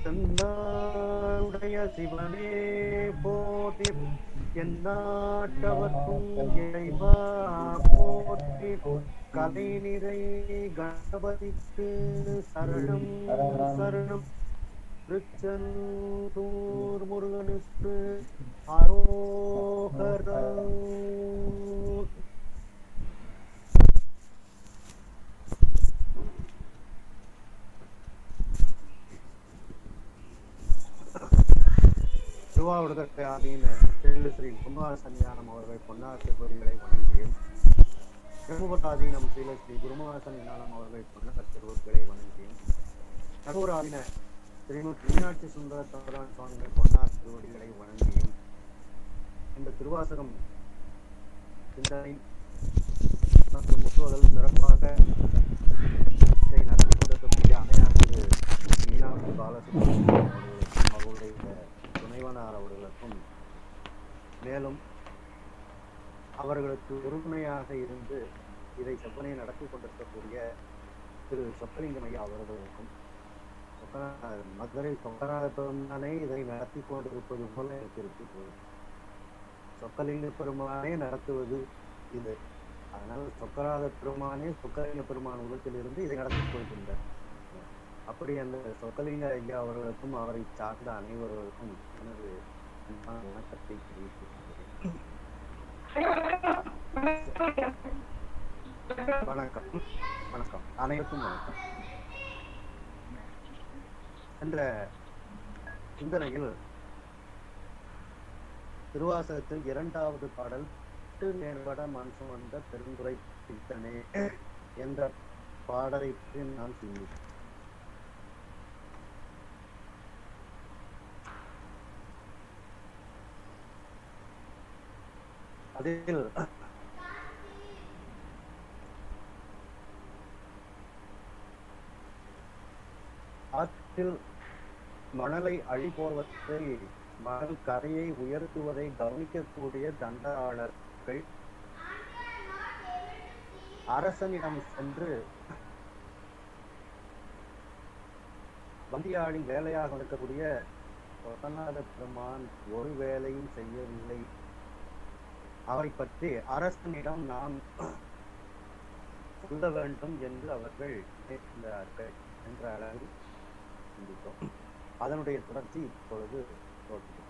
தென்னாடுடைய சிவனே போற்றி, எந்நாட்டவர்க்கும் இறைவா போற்றி, கலை நிறை கணபதிக்கு சரணம் சரணம், திருச்செந்தூர் முருகனுக்கு அரோகரம். திருவாவூர்தத்தை ஆதீன ஸ்ரீ குமார சன்னியானம் அவர்கள் பொன்னார் திருவடிகளை வணங்கியும், பிரம்மபுராதீனம் ஸ்ரீ குருமார சன்னியானம் அவர்கள் பொன்னார் திருவடிகளை வணங்கியும், நகூர் ஆதீன ஸ்ரீமத் மீனாட்சி சுந்தர தவரான் சுவாமிகள் பொன்னார் திருவடிகளை வணங்கியும், இந்த திருவாசகம் சிந்தனை மற்றும் முற்றுவதல் சிறப்பாக இதை நடத்தி கொண்டிருக்கக்கூடிய அணையார் திரு மீனாட்சி பாலசுப்ரமணியம் அவர்களுக்கும் அவருடைய துணைவனார் அவர்களுக்கும், மேலும் அவர்களுக்கு உறுதுணையாக இருந்து இதை செவ்வனை நடத்தி கொண்டிருக்கக்கூடிய திரு சொக்கலிங்கம் ஐயா அவர்களுக்கும், மதுரை சொக்கநாத பெருமானே இதை நடத்தி கொண்டிருப்பது போல இருக்கிறது. சொக்கலிங்க பெருமானே நடத்துவது இது. அதனால் சொக்கநாத பெருமானே சொக்கலிங்க பெருமான் உலகத்திலிருந்து இதை நடத்தி கொள்கின்றார். அப்படி அந்த சொக்கலிங்க ஐயா அவர்களுக்கும் அவரை சார்ந்த அனைவர்களுக்கும் எனது வணக்கத்தை தெரிவித்துள்ளேன். வணக்கம் வணக்கம், அனைவருக்கும் வணக்கம். என்ற சிந்தனையில் திருவாசகத்தில் 2வது பாடல் நேர்பட மனசு வந்த பெருந்துரை பித்தனே என்ற பாடலை பற்றி நான் சிந்தித்தேன். அதில் ஆற்றில் மணலை அழிபோர்வதை, மணல் கரையை உயர்த்துவதை கவனிக்கக்கூடிய தண்டாளர்கள் அரசனிடம் சென்று வந்தியாளின் வேலையாக இருக்கக்கூடிய சொக்கநாத பெருமான் ஒரு வேலையும் செய்யவில்லை, அவரை பற்றி அரசனிடம் நாம் சொல்ல வேண்டும் என்று அவர்கள் கேட்கிறார்கள் என்ற அளவில் சிந்தித்தோம். அதனுடைய தொடர்ச்சி இப்பொழுது தொடர்கிறது.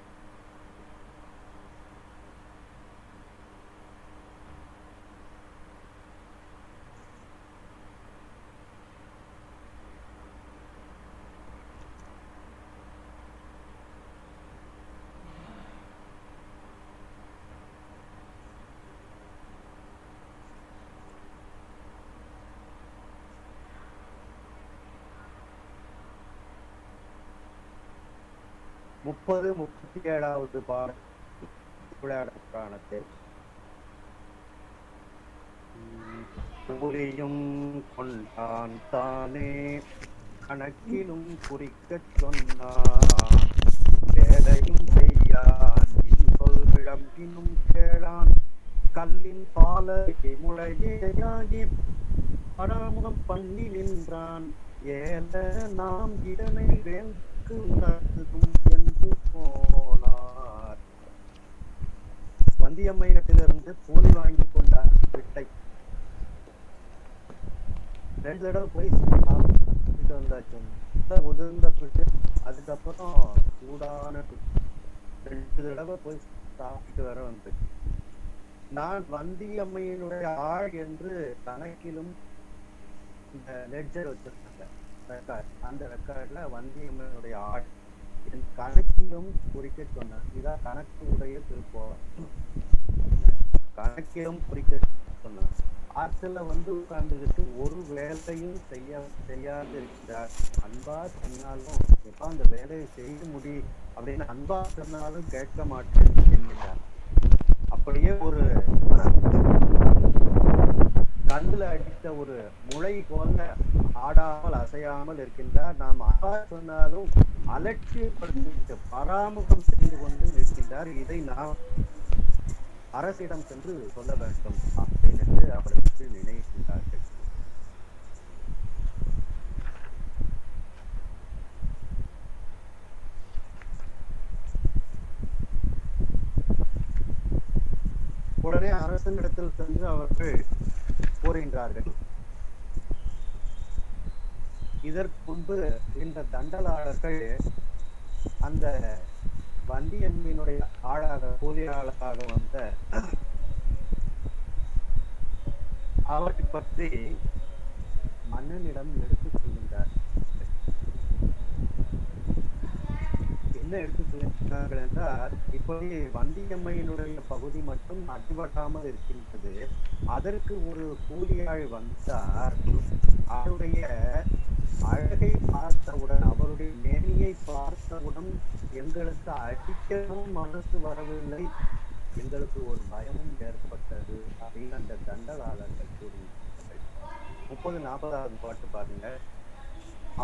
முப்பது 37வது பாடல் விளையாட புராணத்தில் கூலியும் கொண்டான் தானே கணக்கிலும் குறிக்கச் சொன்னான், வேலையும் செய்யான் இன்சொல் விளம்பினும் கேளான், கல்லின் பாலை முளையேயாகி பராமுகம் பண்ணி நின்றான், ஏல நாம் இதனை வேந்து என்று போனார். வந்தியம்மையிடத்திலிருந்து கூலி வாங்கி கொண்டார் பிட்டை. 2 தடவை போய் சாப்பிட்டு வந்தாச்சு. உதிர்ந்த பிட்டு, அதுக்கப்புறம் சூடான பிட்டு, 2 தடவை போய் சாப்பிட்டு வர வந்து, நான் வந்தியம்மையினுடைய ஆள் என்று கணக்கிலும் இந்த லெட்ஜர் வச்சிருக்காங்க ரெக்கார்ட். அந்த ரெக்கார்ட்ல வந்தியம்மனுடைய ஆள் என் கணக்கிலும் குறிக்க சொன்னார். இதான் கணக்கு உடைய திருப்போம். கணக்கிலும் குறிக்க சொன்னார். ஆற்றில வந்து உட்கார்ந்துக்கிட்டு ஒரு வேலையும் செய்யாது இருக்கிறார். அன்பா சொன்னாலும் எப்ப அந்த வேலையை செய்ய முடியும் அப்படின்னு அன்பா சொன்னாலும் கேட்க மாட்டேன் என்கிறார். அப்படியே ஒரு கண்ணுல அடித்த ஒரு முளை போல ஆடாமல் அசையாமல் இருக்கின்றார். நாம் ஆடா சொன்னாலும் அலட்சியப்படுத்தி பராமுகம் செய்து கொண்டு நிற்கின்றார். இதை நாம் அரசிடம் சென்று சொல்ல வேண்டும் அப்படின்னு அவர்களுக்கு நினைக்கின்றார்கள். உடனே அரசனிடத்தில் சென்று அவர்கள் கூறுகின்றார்கள். இதற்கு முன்பு இந்த தண்டலாளர்கள் அந்த வந்தியம்மையினுடைய கூலியாளாக வந்த அவரை பற்றி மன்னனிடம் எடுத்துச் சொல்கின்றார். என்ன எடுத்துச் சொல்கிறார்கள் என்றால், இப்படி வந்தியம்மையினுடைய பகுதி மட்டும் அடிபடாமல் இருக்கின்றது. அதற்கு ஒரு கூலியாள் வந்தார். அவருடைய அழகை பார்த்தவுடன், அவருடைய மேனியை பார்த்தவுடன் எங்களுக்கு அடிக்கவும் மனசு வரவில்லை, எங்களுக்கு ஒரு பயமும் ஏற்பட்டது அப்படின்னு அந்த தண்டலாளர்கள் கூறுகிறார்கள். 30-40வது பாட்டு பாருங்க.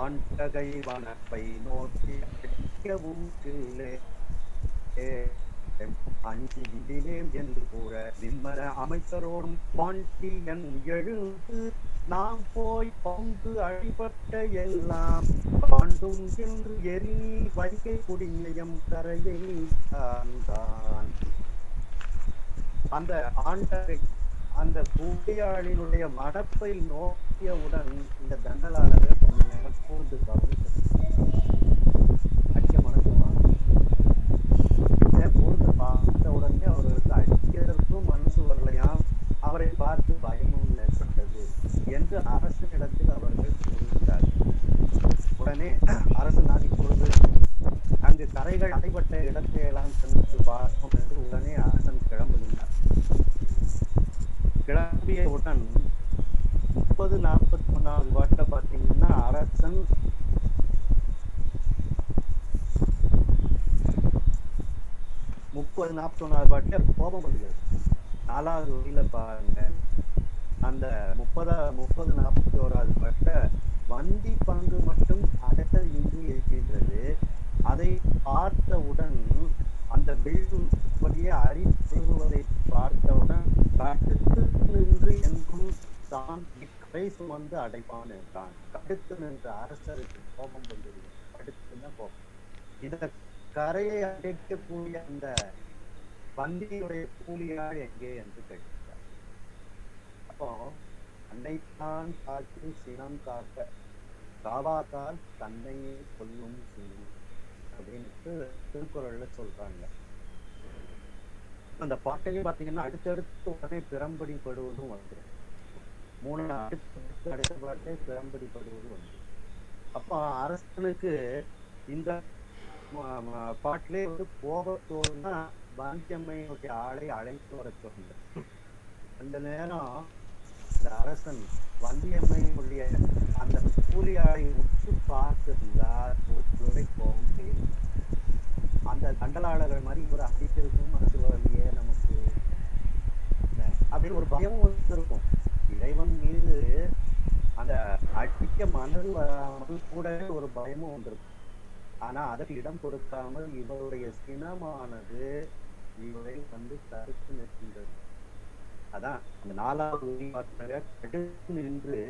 ஆண்டகை வனப்பை நோக்கி அடிக்கவும் கீழே அஞ்சு விதினேன் என்று கூற விம்மர அமைச்சரோடும் பாண்டியன் எழுந்து நாம் போய் பங்கு அழிபட்ட எல்லாம் பாண்டும் என்று எரி வைகை குடிநயம் கரையை தான். அந்த ஆண்டகை அந்த கூலியாளினுடைய மடப்பை நோக்கியவுடன் இந்த தண்டலாளர்கள் கொஞ்ச நேரம் கூர்ந்து அடிக்க மனசு கூர்ந்து பார்த்த உடனே அவர்களுக்கு அடிக்கிறதுக்கும் மனசு வரலையாம், அவரை பார்த்து பயமும் ஏற்பட்டது என்று அரசனிடத்தில் அவர்கள் கூறுகிறார்கள். உடனே அரசு நான் இப்பொழுது அங்கு கரைகள் அடைபட்ட இடத்தை எல்லாம் சென்று பார்ப்போம் என்று உடனே அரசன் கிளம்புகின்றார். கிளம்பியவுடன் 30-41வது பாட்டுல பாத்தீங்கன்னா அரசன் 30-41வது பாட்டுல கோபம் வருகிறது. 4வது வரியில பாருங்க, அந்த 30-41வது பாட்டுல வந்தி பங்கு மட்டும் அடக்கல் இன்றி இருக்கின்றது. அதை பார்த்தவுடன் அந்த விழுவதையே அறிவுறுவதை பார்த்தவுடன் கடுத்து நின்று என்றும் தான் இக்கரை சுமந்து அடைப்பான் என்றான். கடுத்து நின்ற அரசருக்கு கோபம் வந்துள்ளது. கடுத்துன்னா கோபம். இந்த கரையை அடைக்கக்கூடிய அந்த வந்தியுடைய கூலியாள் எங்கே என்று கேட்கிறார். அப்போ அன்னைத்தான் காற்று சினம் காக்க காவாத்தால் தன்னையே கொல்லும் சினம் அப்படின்ட்டு திருக்குறள்ல சொல்றாங்க. அந்த பாட்டையே பாத்தீங்கன்னா அடுத்தடுத்து உடனே பிறம்படி படுவதும் வந்துடும். 3 அடுத்த பாட்டே பிறம்படி படுவது வந்துடும். அப்ப அரசனுக்கு இந்த பாட்டிலே கோபத்தோடுனா வந்தியம்மையுடைய ஆளை அழைத்து வர சொன்னார். அந்த நேரம் இந்த அரசன் வந்தியம்மையுடைய அந்த கூலியாளை உற்று பார்த்திருந்தார். ஒரு கோபம் செய்யும். அந்த தண்டலாளர்கள் மாதிரி ஒரு அடித்திருக்கும் மனசு வரலையே நமக்கு அப்படின்னு ஒரு பயமும் இருக்கும். இறைவன் மீது அந்த அடிக்க மனது வராமல் கூட ஒரு பயமும் வந்திருக்கும். ஆனா அதற்கு இடம் கொடுக்காமல் இவருடைய சினமானது இவரை தடுத்து நிற்கின்றது. அதான் அந்த 4வது கடுத்து நின்று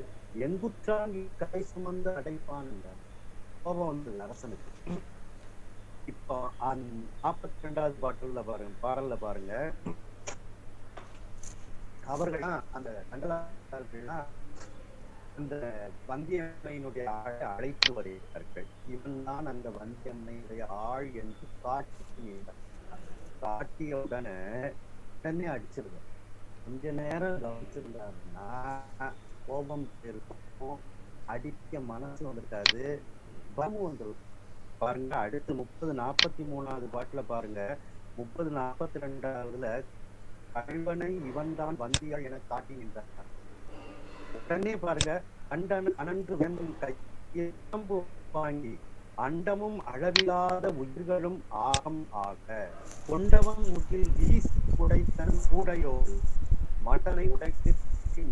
எங்குற்றான் கை சுமந்து அடைப்பான் என்றார். கோபம் வந்தது அரசனுக்கு. இப்போ 42வது பாடல்ல பாருங்க, அவர்கள்லாம் அந்த தண்டலாளர்கள்லாம் அந்த வந்தியம்மையினுடைய ஆளை அழைத்து வருகிறார்கள். இவன் தான் அந்த வந்தியம்மையுடைய ஆள் என்று காட்டியவுடனே அடிச்சிருக்க. கொஞ்ச நேரம் கவனிச்சிருந்தாருன்னா கோபம் இருக்கும், அடிக்க மனசு வந்துருக்காது, பயம் வந்துடும். பாருங்க அடுத்து 30-43வது பாட்டுல பாருங்க, 30-42வதுல கல்வனை இவன் தான் வந்தியாள் என காட்டுகின்றார். உடனே பாருங்க, அனன்று வேண்டும் கையம்பு வாங்கி அண்டமும் அளவிலாத உயிர்களும் ஆகம் ஆக கொண்டவன் முற்றில் வீசி உடைத்தன் கூடையோடு மட்டனை உடைத்து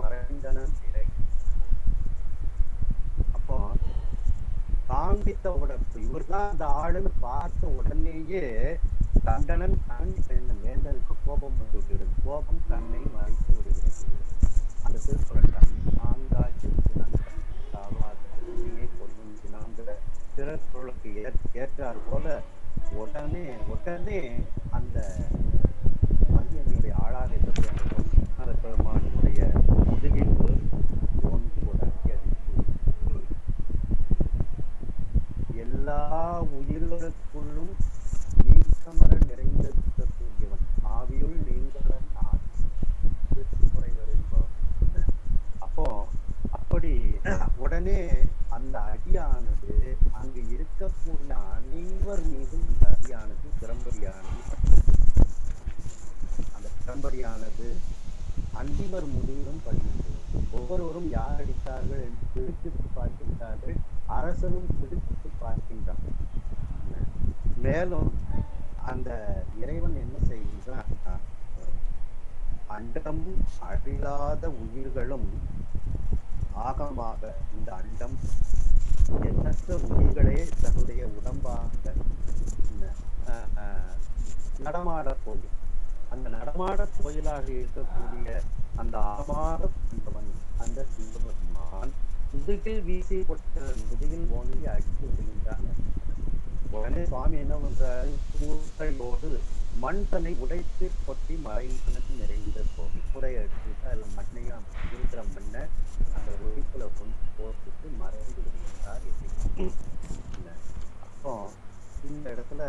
மறைந்தனன் நிலை. அப்போ காண்பித்த உடனே இவர்தான் அந்த ஆளுன்னு பார்த்த உடனேயே தண்டனன் வேந்தனுக்கு கோபம் வந்து விடுகிறது. கோபம் தன்னை மறைத்து விடுகிறது. அந்த திருக்குறள் ஆங்காற்றில் சினங்காவாதையை கொல்லும் சினாங்கிற திருக்குறளுக்கு ஏற்றார் போல உடனே அந்த வந்தியம்மையுடைய ஆளாக இருக்கக்கூடிய அந்த பெருமானுடைய முதுகில் ஓங்கி ஒரு அடி அடித்து எல்லா உயிர்களுக்குள்ளும் நீக்கமர நிறைந்திருக்கக்கூடியவன் ஆவியுள் நீங்களன் குறைவர் என்பவர். அப்போ அப்படி உடனே அந்த அடியானது அங்கு இருக்கக்கூடிய அனைவர் மீதும் இந்த அடியானது திறம்படியானது அந்த திறம்படியானது அன்பிவர் முதுகிலும் படுகின்றது. ஒவ்வொருவரும் யார் அடித்தார்கள் என்று பிடித்து பார்க்கின்றார்கள். அரசனும் பிடித்து பார்க்கின்றான். மேலும் அந்த இறைவன் என்ன செய்கின்றான், அண்டமும் அழிலாத உயிர்களும் ஆகமாக இந்த அண்டம் எண்ணற்ற உயிர்களே தன்னுடைய உடம்பாக நடமாட கோயில், அந்த நடமாட கோயிலாக இருக்கக்கூடிய அந்த ஆமாத சிங்கவன், அந்த சிங்கவன் முதுகில் வீசி கொட்ட முதுகில் ஓங்கி அடித்து விடுகின்றாங்க. உடனே சுவாமி என்ன பண்றாரு, கூட்டையோடு மண் தன்னை உடைத்து கொட்டி மறைந்து நிறைந்த கூடையை எடுத்துட்டு அதுல மண்ணையும் இருக்கிற மண்ணை அந்த ஒழிப்புல கொண்டு போட்டுட்டு மறைந்து விடுகின்றார். அப்போ இந்த இடத்துல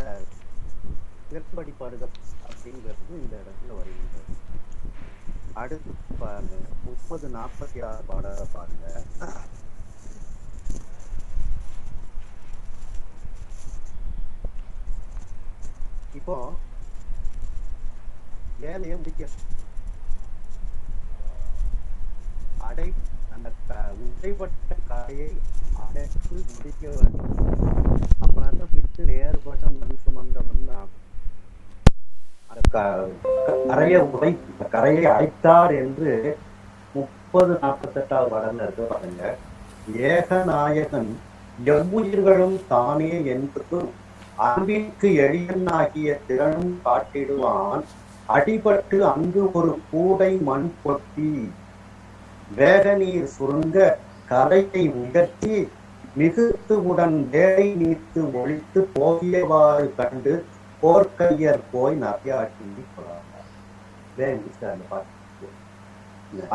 பிற்படிப்படுக அப்படிங்கிறது இந்த இடத்துல வருகின்றது. அடுத்து பாருங்க 30-46 பாடலை பாருங்க. இப்போ வேலையை முடிக்க அந்த உடைப்பட்ட கரையை அடைத்து முடிக்க வேண்டும். அப்பதான் விட்டு நேர்பட்ட மண் சுமந்தவன் கரையை அடைத்தார் என்று 30-48 பாடல்ல இருக்கு பாருங்க. ஏகநாயகன் எவ்வுயிர்களும் தானே என்பதும் அன்பிற்கு எளியனாகிய திறனும் காட்டிடுவான். அடிபட்டு அங்கு ஒரு கூடை மண் கொட்டி வேக நீர் சுருங்க கரையை உயர்த்தி மிகுத்துவுடன் வேலை நீத்து ஒழித்து போகியவாறு கண்டு போர்க்கையர் போய் நகையாட்டி கொள்ளாங்க.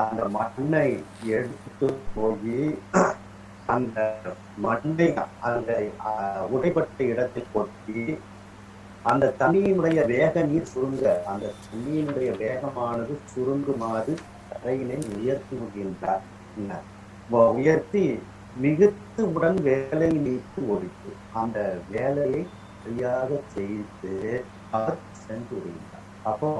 அந்த மண்ணை எடுத்து போய் அந்த மண்ணை அந்த உடைப்பட்ட இடத்தை கொட்டி அந்த தண்ணியினுடைய வேக நீர் சுருங்க, அந்த தண்ணியினுடைய வேகமானது சுருங்குமாறு கரையினை உயர்த்தி விடுகின்றார். உயர்த்தி மிகுத்து உடன் வேலை நீத்து ஒழித்து அந்த வேலையை சரியாக செய்து அவர் சென்று விடுகின்றார். அப்போ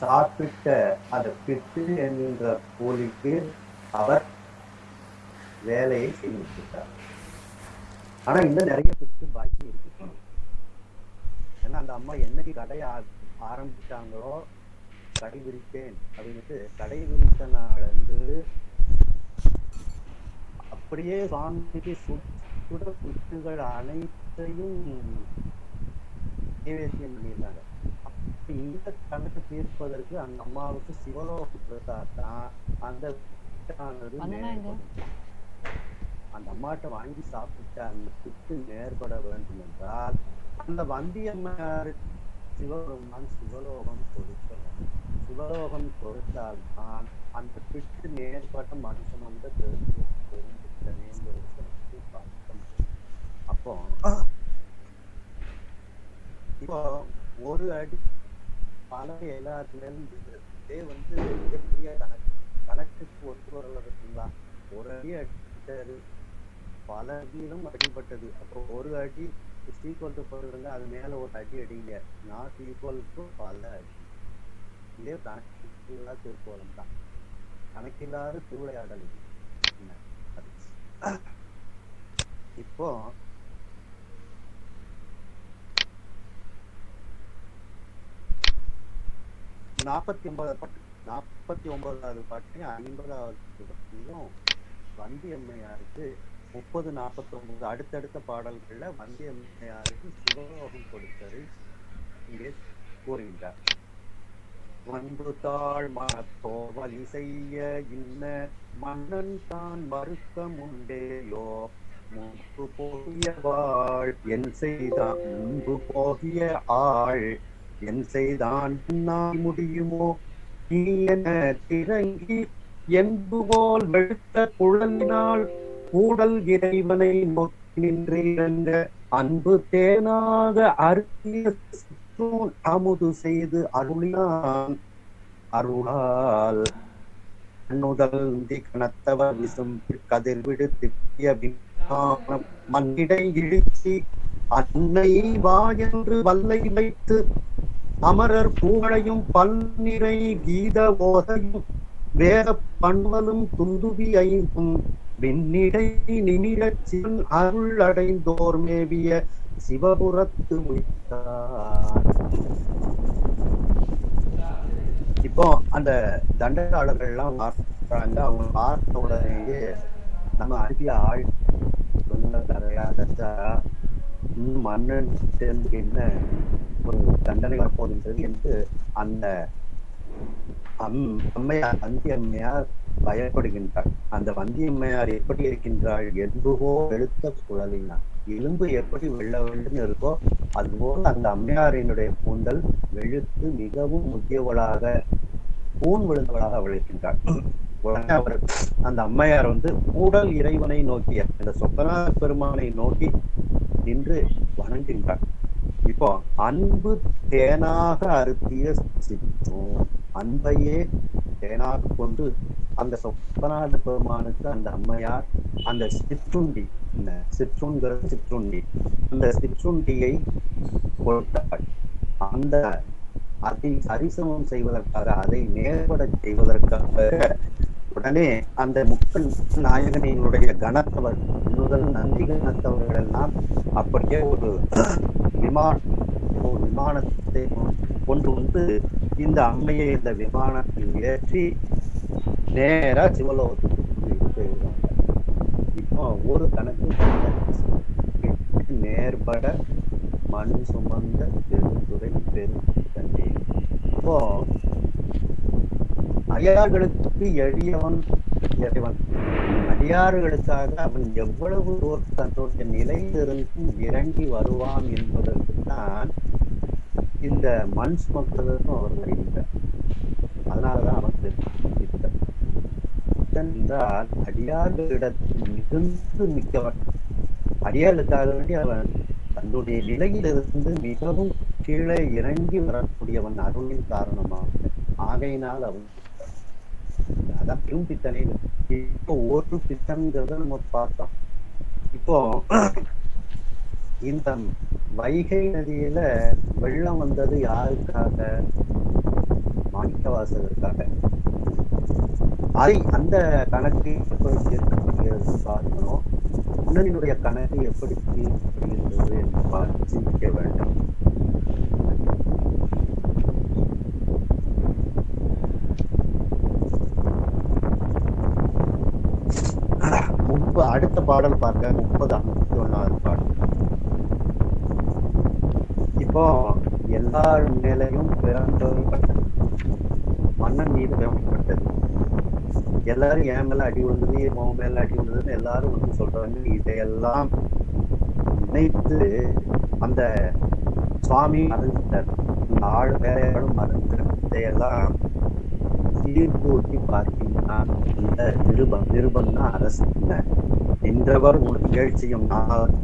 சாப்பிட்ட அந்த பிட்டு என்கின்ற கூலிக்கு அவர் வேலையை செய்துவிட்டார். ஆனா இன்னும் நிறைய பிட்டு பாக்கி இருக்கு. ஏன்னா அந்த அம்மா என்னைக்கு கடையை ஆரம்பிச்சாங்களோ கடை விரிப்பேன் அப்படின்ட்டு கடை விரித்த நாள் வந்து அப்படியே சுவாமிக்கு சுட பிட்டுகள் அனைத்தையும் நைவேத்தியம் பண்ணியிருந்தாங்க. இந்த கணக்கு தீர்ப்பதற்கு அந்த அம்மாவுக்கு சிவலோகம் கொடுத்தாதான் அந்த அந்த அம்மாட்ட வாங்கி சாப்பிட்ட அந்த பிட்டு நேர்பட வேண்டும் என்றால் அந்த வந்தியம்மையாருக்கு சிவலோகம் கொடுக்கணும். சிவலோகம் கொடுத்தால்தான் அந்த பிட்டு நேர்பட்ட மனுஷன் வந்து அப்போ இப்போ ஒரு அடி பல எல்லாத்துலேயும் வந்து மிகப்பெரிய கணக்குக்கு ஒத்து வரல இருக்குங்களா. ஒரு அடி அடித்தாரு, பல அடியிலும் அடிபட்டது. அப்போ ஒரு அடி ஈக்குவல் டு போடுங்க, அது மேல ஒரு அடி அடிங்க, நாட் ஈக்குவல் டு பல அடி. இதே கணக்கில்லா திருக்கோலம் தான், கணக்கில்லாத திருவிளையாடல். இப்போ 49வது பாட்டையும் 50வது பாட்டையும் வந்தியம்மையாருக்கு 30-49 அடுத்தடுத்த பாடல்கள்ல வந்தியம்மையாருக்கு சிவலோகம் கொடுத்தது இங்கே கூறுகின்றார். ஒன்று தாழ் மனத்தோவலி செய்ய இன்ன மன்னன் தான் மறுக்க முண்டேயோ முன்பு போகிய வாழ் என் செய்தான் முன்பு போகிய ஆள் என் செய்தான் நான் முடியுமோ நீ என திறங்கி என்புபோல் வெளுத்த குழலினால் கூடல் இறைவனை நோக்கி நின்றீரங்க அன்பு தேனாக அருகிய அமுது செய்து அருளினான் அருளால் கண்ணுதல் கணத்தவர் விசும் கதிர்விடு திப்பிய விமானம் மண்ணிடை இழுச்சி அன்னை வா என்று வல்லை வைத்து அமரர் பூங்களையும் பல்நிறை கீத ஓதையும் வேத பண்பலும் துந்துபி ஐந்தும் விண்ணிடை நிமிரச் சிவன் அருள் அடைந்தோர் மேவிய சிவபுரத்து உயிர்த்தார். இப்போ அந்த தண்டகாளர்கள் எல்லாம் பார்த்தாங்க. அவங்க பார்த்த உடனேயே நம்ம அனுப்பிய ஆள் மன்னன் என்ன ஒரு தண்டனை வரப்போகின்றது என்று அந்த அம்மையார் வந்தியம்மையார் பயப்படுகின்றார். அந்த வந்தியம்மையார் எப்படி இருக்கின்றாள்? எலும்புகோ வெளுத்த குழலினார். எலும்பு எப்படி வெள்ள வெள்ளுன்னு இருக்கோ அதுபோல் அந்த அம்மையாரினுடைய கூந்தல் வெளுத்து மிகவும் முக்கியவளாக பூன் விழுந்தவளாக அவள் இருக்கின்றாள். உடனே அவர் அந்த அம்மையார் கூடல் இறைவனை நோக்கிய அந்த சொக்கநாத பெருமானை நோக்கி நின்று வணங்குகின்றார். இப்போ அன்பு தேனாக அறுத்திய சிற்றும் அன்பையே தேனாக கொண்டு அந்த சொக்கநாத பெருமானுக்கு அந்த அம்மையார் அந்த சிற்றுண்டி சிற்றுண்டி அந்த சிற்றுண்டியை கொடுத்தாள். அந்த அதை சரிசமம் செய்வதற்காக அதை நேர்பட செய்வதற்காக உடனே அந்த முக்கன் நாயகனினுடைய கணத்தவர் முதல் நந்தி கணத்தவர்கள் எல்லாம் அப்படியே ஒரு விமானத்தை கொண்டு இந்த அம்மையை இந்த விமானத்தில் ஏற்றி நேரா சிவலோகத்துக்கு போயிருவாங்க. இப்போ ஒரு கணக்கு நேர்பட மண் சுமந்த பெருந்துறை பெருந்தண்டி. இப்போ அடியார்களுக்கு எளியவன் இறைவன். அடியார்களுக்காக அவன் எவ்வளவு தன்னுடைய நிலையிலிருந்து இறங்கி வருவான் என்பதற்குத்தான் இந்த மண் சுமப்பதற்கும் அவர் வருகின்றார். அதனாலதான் அவன் என்றால் அடியார்களிடத்தில் மிகுந்து மிக்கவன். அடியார்களுக்காக வேண்டி அவன் தன்னுடைய நிலையிலிருந்து மிகவும் கீழே இறங்கி வரக்கூடியவன் அருளின் காரணமாக. ஆகையினால் அவன் அதான் பெரும் பித்தனை. இப்போ ஒரு பித்தன்கிறத நம்ம பார்த்தோம். இப்போ இந்த வைகை நதியில வெள்ளம் வந்தது யாருக்காக? மாணிக்கவாசகருக்காக. அதை அந்த கணக்கு எப்படி தீர்க்கப்படுகிறது பார்க்கணும். முன்னணியினுடைய கணக்கு எப்படி தீர்க்கப்படுகிறது என்று பார்த்து சிந்திக்க வேண்டும். அடுத்த பாடல் பார்க்க 30-51 பாடல். இப்போ எல்லார் மேலையும் பிறந்தப்பட்டது, மன்னன் மீது பிறந்தப்பட்டது. எல்லாரும் என் மேல அடி விழுந்தது, உன் மேல அடி விழுந்ததுன்னு எல்லாரும் சொல்றாங்க. இதையெல்லாம் நினைத்து அந்த சுவாமி மறந்துட்டார். இந்த ஆள் வேலையாலும் மறந்து இதையெல்லாம் சீர்கூட்டி பார்க்கின்றான். இந்த நிருபம் தான் அரசு. நின்றவர் நிகழ்ச்சியும்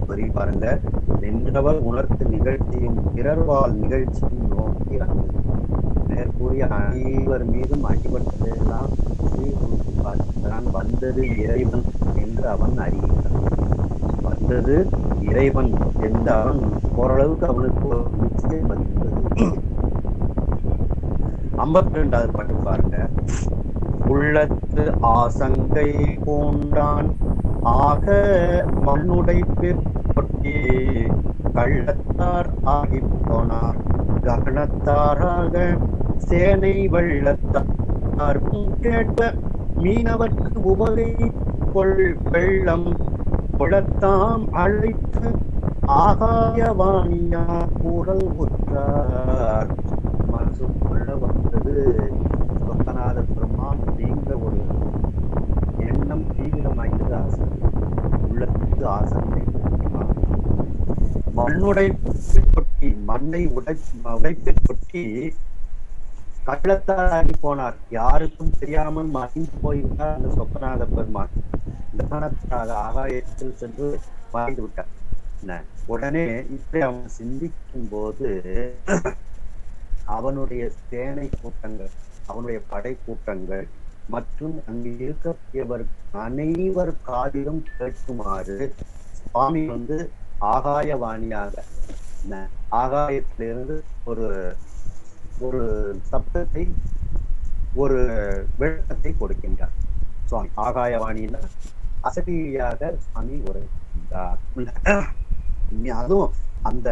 வரி பாருங்க. நின்றவர் உணர்த்து நிகழ்ச்சியும் பிறர்வால் நிகழ்ச்சியும் நோக்கி மேற்கூறிய அனைவர் மீதும் அடிபட்டதெல்லாம் சீர்கூட்டி பார்க்கிறான். வந்தது இறைவன் என்று அவன் அறிகிறான். வந்தது இறைவன் என்று அவன் ஓரளவுக்கு அவனுக்கு ஒரு நிச்சயம் வருகிறது. 52வது பாட்டு பாருங்க. உள்ளத்து ஆசங்கை பூண்டான் ஆக மண்ணுடை பிற்பொட்டி கள்ளத்தார் ஆகி போனார் ககனத்தாராக சேனை வெள்ளத்தார் கேட்ப மீனவர்க்கு உபகை கொள் வெள்ளம் குளத்தாம் அழைத்து ஆகாயவாணியா கூறல் உற்றார். மனசுக்குள்ள வந்தது சொக்கநாத பெருமான் நீங்க ஒரு எண்ணம் தீவிரமாகிறது. ஆசை உள்ளத்துக்கு ஆசை மண்ணை உடைப்பை கொட்டி கள்ளத்தாராகி போனார். யாருக்கும் தெரியாமல் மறைந்து போயிருந்தார் அந்த சொக்கநாத பெருமான். ஆகாயத்தில் சென்று மறைந்து விட்டார். உடனே இப்படி அவன் சிந்திக்கும் போது அவனுடைய சேனை கூட்டங்கள், அவனுடைய படை கூட்டங்கள் மற்றும் அங்கு இருக்கக்கூடியவர் அனைவர் காதிலும் கேட்குமாறு சுவாமி ஆகாயவாணியாக ஆகாயத்திலிருந்து ஒரு ஒரு சப்தத்தை, ஒரு விளக்கத்தை கொடுக்கின்றார் சுவாமி. ஆகாயவாணியில அசரீரியாக சுவாமி உரைக்கின்றார். அதுவும் அந்த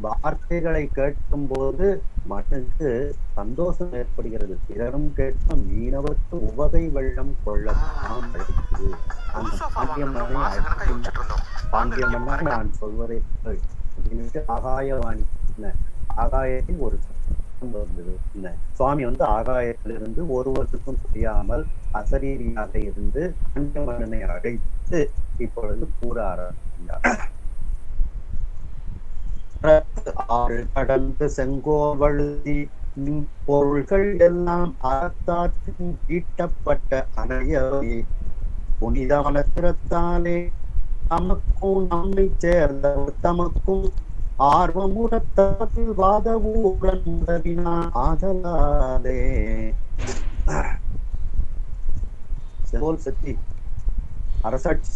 வார்த்தைகளை கேட்கும் போது மனதுக்கு சந்தோஷம் ஏற்படுகிறது. பிறரும் கேட்க மீனவருக்கு உவகை வெள்ளம் கொள்ளத்தான் அழைக்குது. அந்த பாண்டியம்மனை நான் சொல்வதை ஆகாயவாணி ஆகாயத்தில் ஒரு வந்தது. சுவாமி ஆகாயத்திலிருந்து ஒருவருக்கும் புரியாமல் அசரீரியாக இருந்து பாண்டியம்மனை அழைத்து இப்பொழுது கூற ஆரம்பித்தார். ஆறு கடந்து செங்கோவழுதி பொருள்கள் எல்லாம் அறத்தாற்றின் ஈட்டப்பட்ட அணையவை புனித மனத்திரத்தாலே நமக்கும் நம்மை சேர்ந்தவர் தமக்கும் ஆர்வமுறத்தில் வாதவூரன் உதவினான் ஆதலாலே. செங்கோல் செத்தி அரசாட்சி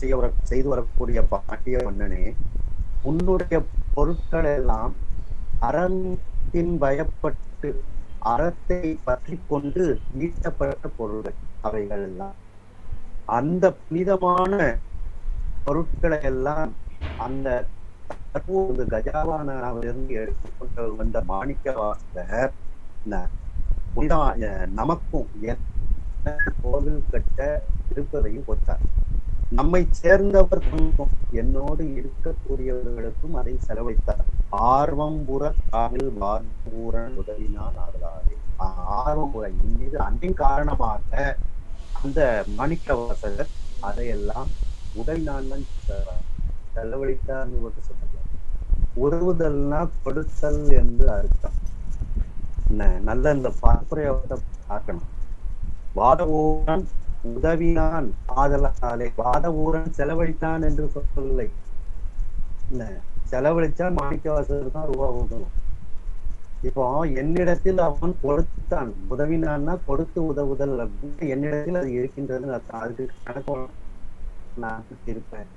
செய்து வரக்கூடிய பாண்டிய மன்னனே, உன்னுடைய பொருட்கள் எல்லாம் அறத்தின் பயப்பட்டு அறத்தை பற்றி கொண்டு ஈட்டப்பட்ட பொருள்கள். அவைகள் எல்லாம் அந்த புனிதமான பொருட்களை எல்லாம் அந்த கஜாவானிலிருந்து எடுத்துக்கொண்டு வந்த மாணிக்க வாசகர் நமக்கும் கோவில் கட்ட இருப்பதையும் கொடுத்தார். நம்மை சேர்ந்தவர்களுக்கும் என்னோடு இருக்கக்கூடியவர்களுக்கும் அதை செலவழித்தார். ஆர்வம் புற காவில் வாரூரன் உதவினான் ஆதலாலே. ஆர்வம் புற மீது அன்பின் காரணமாக அந்த மாணிக்க வாசகர் அதையெல்லாம் உதவினான் செலவழித்தார் சொன்னார். உதவுதல்னா கொடுத்தல் என்று அர்த்தம். நல்ல இந்த பார்ப்புரையோட பார்க்கணும். வாதவூரன் உதவினான் ஆதலாலே. வாதவூரன் செலவழித்தான் என்று சொல்லவில்லை. செலவழிச்சா மாணிக்கவாசகர் தான் ரூபா உதவும். இப்போ என்னிடத்தில் அவன் கொடுத்தான், உதவினான்னா கொடுத்து உதவுதல் அப்படின்னு என்னிடத்தில் அது இருக்கின்றது. அதுக்கு கணக்கு நான் இருப்பேன்.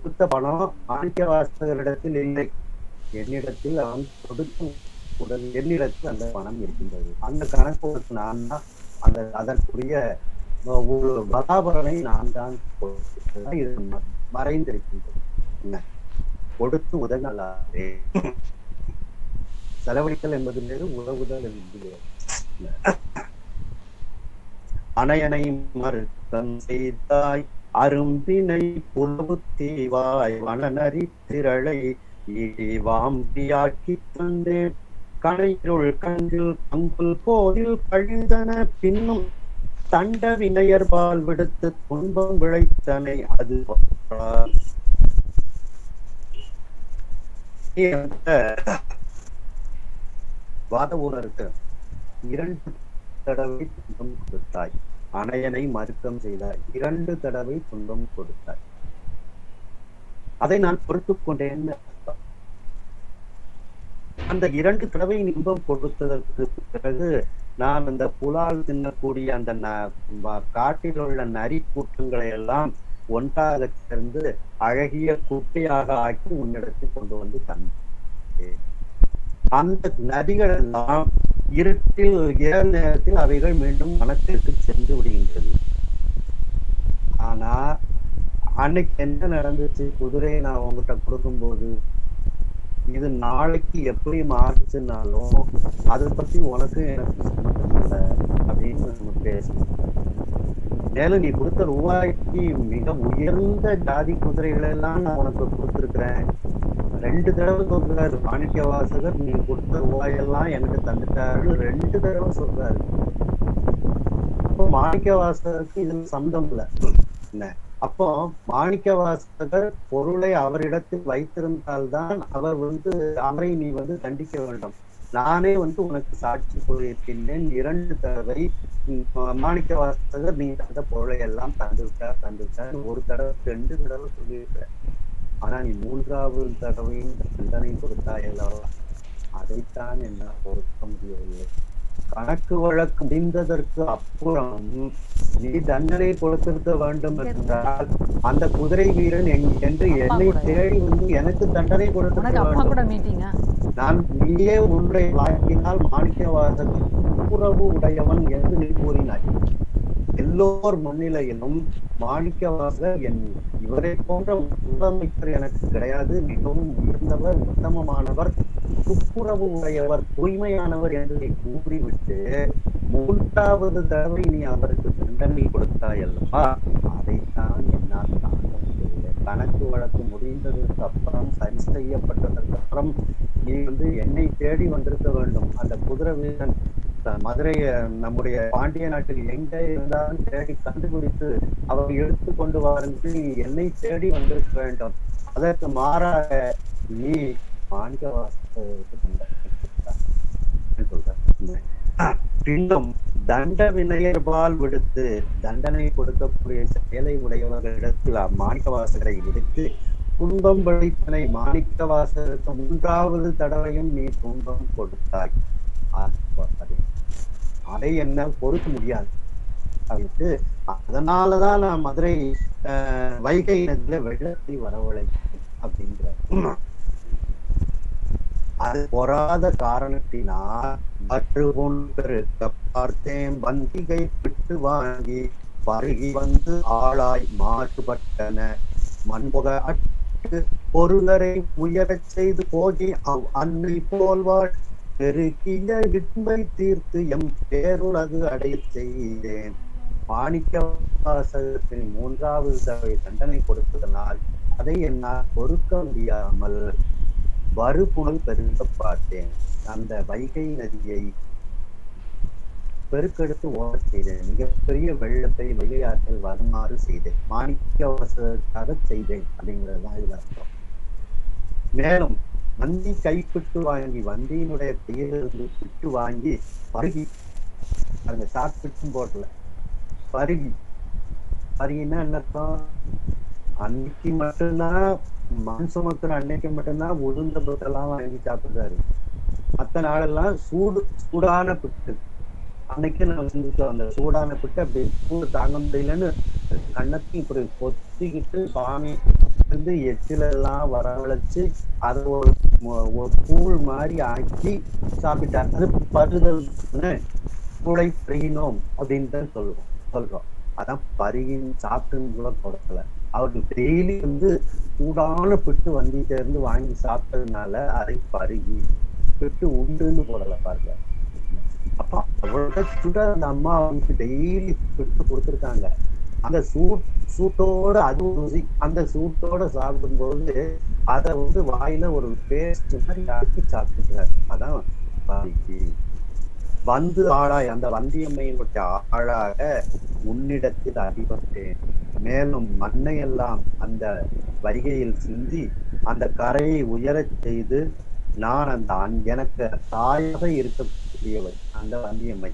கொடுத்த பணம் மாணிக்கவாசகரிடத்தில் இல்லை, என்னிடத்தில் அவன் கொடுத்து உடல் என்னிடத்தில் அந்த பணம் இருக்கின்றது. அந்த கணக்கு நான் தான் அதற்குரிய ஒரு பராபரனை நான் தான் இது மறைந்திருக்கின்றது. என்ன கொடுத்து உதவினாலே. செலவழித்தல் என்பது வேறு, உதவுதல் என்பது அணையனை மறுத்தம் செய்தாய் அரும்பினை புலவு தீவாய் வனநரி திரளை வாம்பியாக்கி தந்தேன் கணையுள் கண்டில் கங்குல் போதில் கழிந்தன பின்னும் தண்ட வினையர்பால் விடுத்து துன்பம் விளைத்தனை அது வாதவூரருக்கு 2 தடவை துன்பம் கொடுத்தாய். அணையனை மறுக்கம் செய்தாய். 2 தடவை துன்பம் கொடுத்தாய். அதை நான் பொறுத்துக் கொண்டேன். அந்த 2 தடவை இன்பம் கொடுத்ததற்கு பிறகு நான் அந்த புலால் தின்னக்கூடிய அந்த காட்டில் உள்ள நரி கூட்டங்களை எல்லாம் ஒன்றாக சேர்ந்து அழகிய குட்டையாக ஆக்கி உன்னிடத்தில் கொண்டு வந்து தந்தேன். அந்த நதிகள் எல்லாம் இருட்டில் இரவு நேரத்தில் அவைகள் மீண்டும் வனத்திற்கு சென்று விடுகின்றது. ஆனா அன்னைக்கு என்ன நடந்துச்சு? குதிரையை நான் உங்ககிட்ட கொடுக்கும் போது இது நாளைக்கு எப்படி மாறுச்சுன்னாலும் அதை பத்தி உனக்கு எனக்கு சம்மந்தம் அப்படின்னு நம்ம பேசணும். மேலும் நீ கொடுத்த ரூபாய்க்கு மிக உயர்ந்த ஜாதி குதிரைகள் எல்லாம் நான் உனக்கு கொடுத்துருக்கிறேன். 2 தடவை சொல்றாரு மாணிக்க வாசகர், நீ கொடுத்த ரூபாயெல்லாம் எனக்கு தந்துட்டாருன்னு 2 தடவை சொல்றாரு. அப்போ மாணிக்க வாசகருக்கு இதுல சம்மந்தம் இல்லை. என்ன அப்போ மாணிக்கவாசகர் பொருளை அவரிடத்தில் வைத்திருந்தால்தான் அவர் அவரை நீ தண்டிக்க வேண்டும். நானே உனக்கு சாட்சி கூறியிருக்கின்றேன். 2 தடவை மாணிக்கவாசகர் நீ தந்த பொருளை எல்லாம் தந்து விட்டார். ஒரு தடவை 2 தடவை சொல்லியிருக்க. ஆனா நீ 3வது தடவையும் தண்டனை கொடுத்தாய் அல்லவா? அதைத்தான் என்னால் பொறுக்க முடியவில்லை. கணக்கு வழக்கு முடிந்ததற்கு அப்புறம் நீ தண்டனை கொடுத்திருக்க வேண்டும் என்றால் அந்த குதிரை வீரன் என்று என்னை தேடி எனக்கு தண்டனை கொடுத்திருக்க வேண்டும். நான் நீயே உன்னுடைய வாக்கினால் மாணிக்கவாசகர் துப்புரவு உடையவன் என்று நீ கூறினாய். எல்லோர் முன்னிலையிலும் மாணிக்கவாசகர் இவரை போன்ற முதலமைச்சர் எனக்கு கிடையாது, மிகவும் உயர்ந்தவர், உத்தமமானவர், துப்புரவு உடையவர், தூய்மையானவர் என்று கூறிவிட்டு 3வது தடவை நீ அவருக்கு தண்டனை கொடுத்தாய் அல்லவா? அதைத்தான் என்னால் தாங்க முடியவில்லை. கணக்கு வழக்கு முடிந்ததற்கு அப்புறம், சரி செய்யப்பட்டதற்கு அப்புறம் நீ என்னை தேடி வந்திருக்க வேண்டும். அந்த குதிரை வீரன் மதுரை நம்முடைய பாண்டிய நாட்டில் எங்கே இருந்தாலும் தேடி கண்டுபிடித்து அவர் எடுத்து கொண்டு வாருங்கள், நீ என்னை தேடி வந்திருக்க வேண்டும். அதற்கு மாறாக நீ மாணிக்கவாசகருக்கு பின்னும் தண்ட வினையர்பால் விடுத்து தண்டனை கொடுக்கக்கூடிய செயலை உடையவர்களிடத்தில் மாணிக்கவாசகரை விடுத்து துன்பம் படைத்தனை மாணிக்கவாசகருக்கு 3வது தடவையும் நீ துன்பம் கொடுத்தாய். அதை என்ன பொறுக்க முடியாது அப்படின்ட்டு, அதனாலதான் நான் மதுரை வைகை நதியில வெள்ளத்தை வரவழைத்தேன் அப்படிங்கிற. அது பொறாத காரணத்தினால் அற்றுகொன் பெருக்க பார்த்தேன் வந்திகை விட்டு வாங்கி பருகி ஆளாய் மாறுபட்டன மண்புக அட்டு பொருளரை உயரச் செய்து போகி அன்னை போல்வாள் பெருக்கிய இட்மை தீர்த்து எம் பேருலகு அடை செய்தேன். மாணிக்கவாசகத்தின் 3வது தடவை தண்டனை கொடுத்ததனால் அதை என்னால் பொறுக்க முடியாமல் வறுபுணல் பெருக்க பார்த்தேன். அந்த வைகை நதியை பெருக்கெடுத்து ஓடச் செய்தேன். மிகப்பெரிய வெள்ளத்தை வைகை ஆற்றில் வருமாறு செய்தேன். மாணிக்கவாசகருக்காக செய்தேன் அப்படிங்கிறதுதான் இதுல அர்த்தம். மேலும் வந்தி கைப்பிட்டு வாங்கி, வந்தியினுடைய பெயரிலிருந்து பிட்டு வாங்கி பருகி, அந்த சாப்பிட்டும் போடல, பருகினா என்ன அர்த்தம்? அன்னைக்கு மட்டும்தான் மண் சுமக்கிற அன்னைக்கு மட்டும்தான் உளுந்த புட்டெல்லாம் வாங்கி சாப்பிடுறாரு. மற்ற நாளெல்லாம் சூடான பிட்டு. அன்னைக்கு நம்ம செஞ்சுட்டோம் அந்த சூடான பிட்டு. அப்படி சூடு தாங்க முடியலன்னு கண்ணத்தையும் இப்படி பொத்திக்கிட்டு சுவாமி எச்சிலெல்லாம் வரவழைச்சு அதை ஒரு கூழ் மாதிரி ஆக்கி சாப்பிட்டார். அது பருதல் கூடை பருகினோம் அப்படின்னு சொல்றோம். அதான் பருகின் சாப்பிட்டுன்னு கூட கொடுக்கல. அவருக்கு டெய்லி சூடான பிட்டு வந்திட்ட இருந்து வாங்கி சாப்பிட்டதுனால அதை பருகி பிட்டு உண்டுன்னு போடல பாருங்க. அப்ப அவரோட சுட அந்த அம்மா அவனுக்கு டெய்லி பிட்டு கொடுத்துருக்காங்க. அந்த சூட்டோட அது ருசி. அந்த சூட்டோட சாப்பிடும்போது அதை வாயில ஒரு பேஸ்ட் மாதிரி ஆக்கி சாப்பிட்டுக்கிறார். அதான் ஆளாய், அந்த வந்தியம்மையினுடைய ஆளாக உன்னிடத்தில் அடிபட்டேன். மேலும் மண்ணையெல்லாம் அந்த வைகையில் சிந்தி அந்த கரையை உயரச் செய்து நான் எனக்கு தாயாக இருக்கக்கூடியவள் அந்த வந்தியம்மை,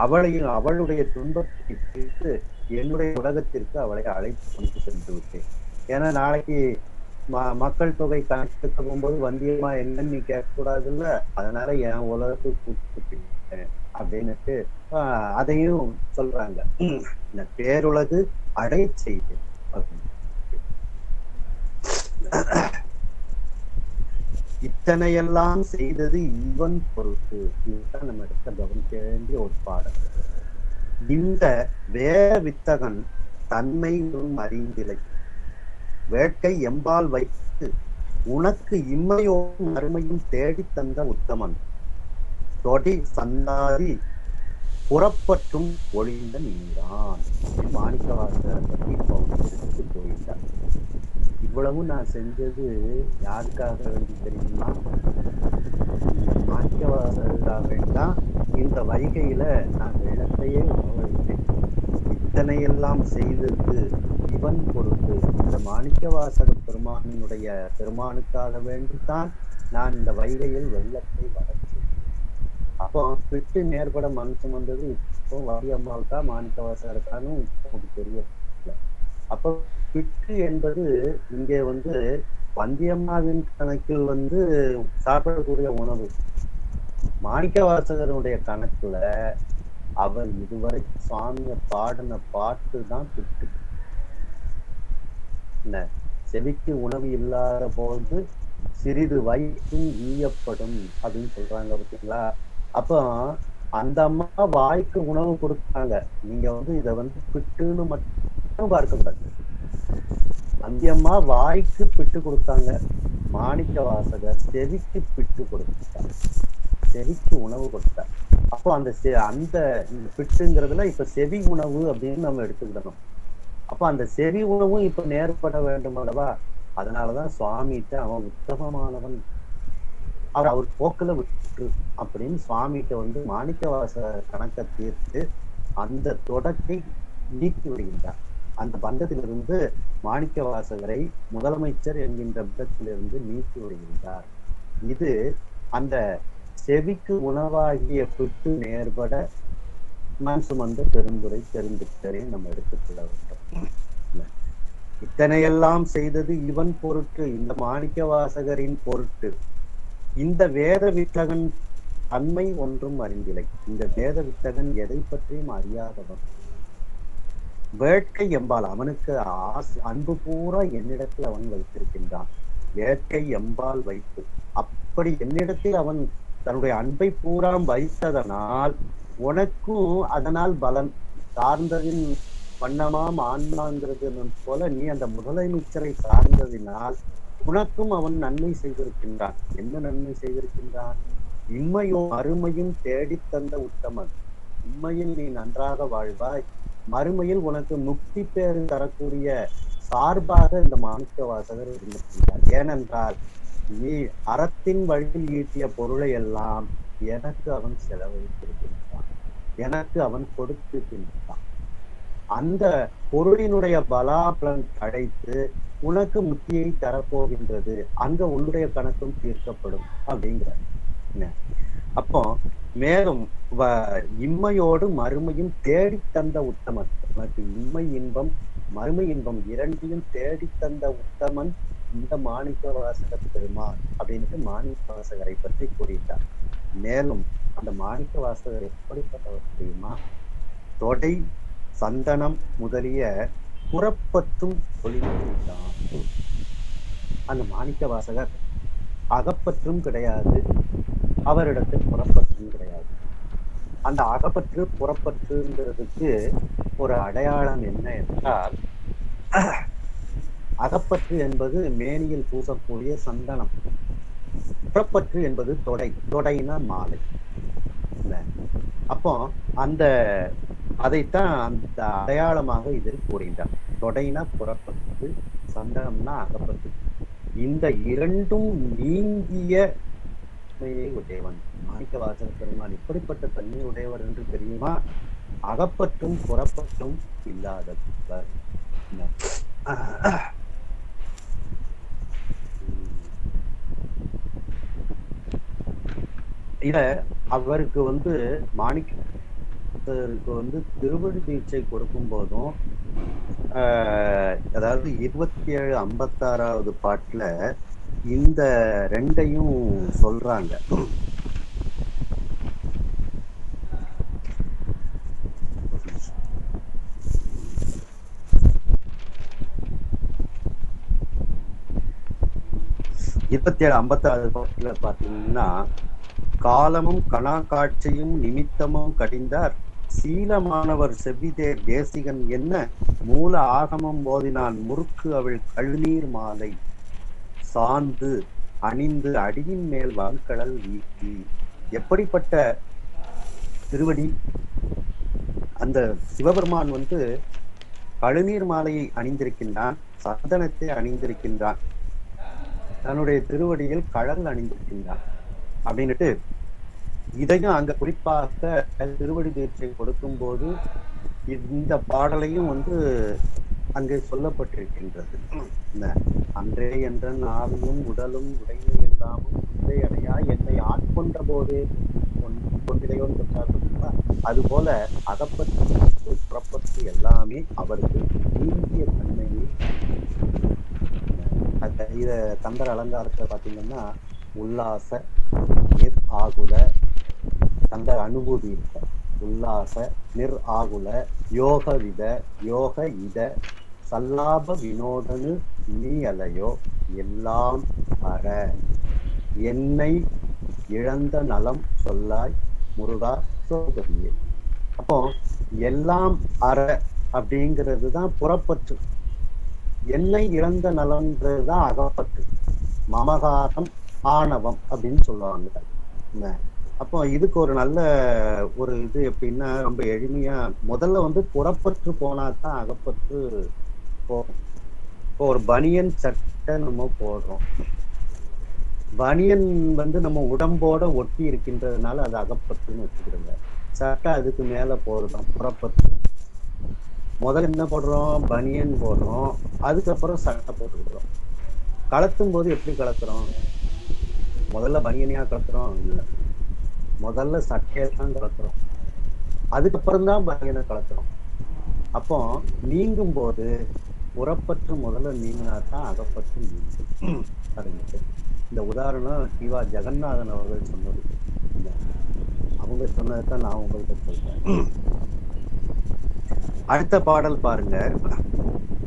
அவளுடைய துன்பத்தை தீர்த்து என்னுடைய உலகத்திற்கு அவளை அழைத்து கொண்டு சென்று விட்டேன். ஏன்னா நாளைக்கு மக்கள் தொகை கணக்கெடுக்க போகும்போது வந்தியம்மா என்னன்னு நீ கேட்கக்கூடாது இல்ல, அதனால என் உலகத்துக்கு கூப்பிட்டு அப்படின்னுட்டு அதையும் சொல்றாங்க. இந்த பேருலகு அடை செய்து இத்தனையெல்லாம் செய்தது இவன் பொறுத்து. இதுதான் நம்ம எடுத்த கவனிக்க வேண்டிய ஒரு பாடம். இந்த வேற வித்தகன் தன்மையும் அறிந்திலை வேட்கை எம்பால் வைத்து உனக்கு இம்மையோடும் அருமையும் தேடி தந்த உத்தமன் தொடி சந்தாதி புறப்பற்றும் ஒளிந்த நீரான். மாணிக்கவாசகரை பற்றி எடுத்து போயிட்டார். இவ்வளவு நான் செஞ்சது யாருக்காக வேண்டி தெரியுமா? மாணிக்கவாசகருக்காக வேண்டாம். இந்த வைகையில நான் வெள்ளத்தையே உணவளித்தேன். இத்தனையெல்லாம் செய்தது இவன் பொருட்டு, இந்த மாணிக்கவாசக பெருமானுடைய பெருமானுக்காக வேண்டித்தான் நான் இந்த வைகையில் வெள்ளத்தை வளர்ச்சி. அப்போ பிட்டு நேர்பட மண் சுமந்தது இப்போ வாரியம்மாவுக்கா மாணிக்கவாசகருக்கான்னு நமக்கு தெரியல. அப்போ பிட்டு என்பது இங்கே வந்தியம்மாவின் கணக்கில் சாப்பிடக்கூடிய உணவு. மாணிக்கவாசகருடைய கணக்குல அவர் இதுவரை சுவாமிய பாடின பாட்டு தான் பிட்டு. என்ன, செவிக்கு உணவு இல்லாத போது சிறிது வயிற்றும் ஈயப்படும் அப்படின்னு சொல்றாங்க பார்த்தீங்களா. அப்போ அந்த அம்மா வாய்க்கு உணவு கொடுத்தாங்க. நீங்க இதை பிட்டுன்னு மட்டும் பார்க்கக்கூடாது. வந்தியம்மா வாய்க்கு பிட்டு கொடுத்தாங்க, மாணிக்கவாசகர் செவிக்கு பிட்டு கொடுத்தாங்க, செவிக்கு உணவு கொடுத்தார். அப்போ அந்த பிட்டுங்கிறதுல இப்ப செவி உணவு அப்படின்னு நம்ம எடுத்துக்கிடணும். அப்ப அந்த செவி உணவும் இப்ப நேர்பட வேண்டும் அல்லவா. அதனாலதான் சுவாமிகிட்ட அவன் உத்தமமானவன், அவர் போக்குல விட்டு அப்படின்னு சுவாமிகிட்ட மாணிக்கவாசகர் கணக்கை தீர்த்து அந்த தொடக்கை நீக்கி விடுகின்றார். அந்த பந்தத்திலிருந்து மாணிக்கவாசகரை முதலமைச்சர் என்கின்ற பந்தத்திலிருந்து நீக்கி விடுகின்றார். இது அந்த செவிக்கு உணவாகிய பிட்டு நேர்பட மண் சுமந்த பெருந்துரை தெரிந்துட்டே நம்ம எடுத்துக்கொள்ள வேண்டும். இத்தனையெல்லாம் செய்தது இவன் பொருட்டு, இந்த மாணிக்கவாசகரின் பொருட்டு. இந்த வேத வித்தகன் தன்மை ஒன்றும் அறிந்திலை. இந்த வேத வித்தகன் எதை பற்றியும் அறியாதவன். வேட்கை எம்பால், அவனுக்கு அன்பு பூரா என்னிடத்தில் அவன் வைத்திருக்கின்றான். வேட்கை எம்பால் வைத்து, அப்படி என்னிடத்தில் அவன் தன்னுடைய அன்பை பூரா வைத்ததனால் உனக்கும் அதனால் பலன். சார்ந்ததின் வண்ணமாம் ஆன்மாங்கிறது போல நீ அந்த முதலமைச்சரை சார்ந்ததினால் உனக்கும் அவன் நன்மை செய்திருக்கின்றான். என்ன நன்மை செய்திருக்கின்றான்? இம்மையும் மறுமையும் தேடித்தந்த உத்தமன். இம்மையில் நீ நன்றாக வாழ்வாய், மறுமையில் உனக்கு முக்தி பேறு தரக்கூடிய சார்பாக இந்த மாணிக்கவாசகர் இருந்திருக்கின்றார். ஏனென்றால் நீ அறத்தின் வழியில் ஈட்டிய பொருளை எல்லாம் எனக்கு அவன் செலவழித்திருக்கின்றான், எனக்கு அவன் கொடுத்திருக்கின்றான். அந்த பொருளினுடைய பலாபலன் கிடைத்து உனக்கு முக்தியை தரப்போகின்றது, அங்க உன்னுடைய கணக்கும் தீர்க்கப்படும் அப்படிங்கிற. அப்போ மேலும் இம்மையோடு மறுமையும் தேடி தந்த உத்தமன், உனக்கு இம்மை இன்பம் மறுமை இன்பம் இரண்டையும் தேடி தந்த உத்தமன் இந்த மாணிக்கவாசக பெருமான் அப்படின்ட்டு மாணிக்கவாசகரை பற்றி கூறிட்டார். மேலும் அந்த மாணிக்கவாசகர் எப்படிப்பட்டவர் தெரியுமா? தொடை சந்தனம் முதலிய புறப்பற்றும் தொழில்தான். அந்த மாணிக்கவாசகர் அகப்பற்றும் கிடையாது, அவரிடத்தில் புறப்பற்றும் கிடையாது. அந்த அகப்பற்று புறப்பற்றுங்கிறதுக்கு ஒரு அடையாளம் என்ன என்றால், அகப்பற்று என்பது மேனியில் பூசக்கூடிய சந்தனம், புறப்பற்று என்பது தொடை, தொடைனா மாலை. அப்போ அதைத்தான் அந்த அடையாளமாக இதில் கூறுகின்றார். தொடைனா புறப்பற்று, சந்தனம்னா அகப்பற்று. இந்த இரண்டும் நீங்கிய உடையவன் மாணிக்கவாசக பெருமான். இப்படிப்பட்ட தன்மை உடையவர் என்று தெரியுமா? அகப்பற்றும் புறப்பற்றும் இல்லாதவர். இத அவருக்கு மாணிக்கருக்கு திருவடி தீட்சை கொடுக்கும் போதும், அதாவது 2756வது பாட்டுல இந்த ரெண்டையும் சொல்றாங்க. பாட்டுல பாத்தீங்கன்னா, காலமும் கணா காட்சியும் நிமித்தமும் கடிந்தார் சீலமானவர் செவ்விதேர் தேசிகன் என்ன மூல ஆகமம் போதினான் முறுக்கு அவள் கழுநீர் மாலை சார்ந்து அணிந்து அடியின் மேல் வான்கடல் வீட்டி. எப்படிப்பட்ட திருவடி! அந்த சிவபெருமான் கழுநீர் மாலையை அணிந்திருக்கின்றான், சந்தனத்தை அணிந்திருக்கின்றான், தன்னுடைய திருவடியில் கழல் அணிந்திருக்கின்றான் அப்படின்னுட்டு இதையும் அங்க குறிப்பாக திருவடி தீட்சை கொடுக்கும் போது இந்த பாடலையும் அங்கே சொல்லப்பட்டிருக்கின்றது. அன்றே என்ற நாவியும் உடலும் உடைமை எல்லாமும் ஒன்றை அடையா என்னை ஆட்கொண்ட போதே கொண்டிடையோன்னு சொல்றாருங்களா, அது போல அகப்பற்று புறப்பற்று எல்லாமே அவருக்கு நீங்கிய தன்மையை. இத கந்தர் அலங்காரத்தை பாத்தீங்கன்னா உல்லாச நிர் ஆகுல கந்தர் அனுபூதி இருக்க உல்லாச நிர் ஆகுல யோக இத சல்லாப வினோதனு நீ அலையோ எல்லாம் அற என்னை இழந்த நலம் சொல்லாய் முருகா சோதரியே. அப்போ எல்லாம் அற அப்படிங்கிறது தான் புறப்பற்று, என்னை இழந்த நலம்ன்றதுதான் அகப்பற்று, மமகாரம் ஆணவம் அப்படின்னு சொல்லுவாங்க. அப்போ இதுக்கு ஒரு நல்ல ஒரு இது எப்படின்னா ரொம்ப எளிமையா முதல்ல புறப்பற்று போனாதான் அகப்பற்று போகும். இப்போ ஒரு பனியன் சட்டை நம்ம போடுறோம், பனியன் நம்ம உடம்போட ஒட்டி இருக்கின்றதுனால அது அகப்பற்றுன்னு வச்சுக்கிறோங்க. சட்டை அதுக்கு மேல போடுறோம் புறப்பற்று. முதல்ல என்ன போடுறோம், பனியன் போடுறோம், அதுக்கப்புறம் சட்டை போட்டுக்கிறோம். கலத்தும் போது எப்படி கலத்துறோம், முதல்ல பனியனையா கலத்துறோம், இல்லை முதல்ல சட்டையை தான் கலத்துறோம், அதுக்கப்புறம் தான் பனியனை கலத்துறோம். அப்போ நீங்கும் போது புறப்பற்று முதல்ல நீங்கினாதான் அகப்பற்று நீங்கும். இந்த உதாரணம் சிவா ஜெகநாதன் அவர்கள் சொன்னது. அவங்க சொன்னதுதான் நான் உங்கள்கிட்ட சொல்றேன். அடுத்த பாடல் பாருங்க.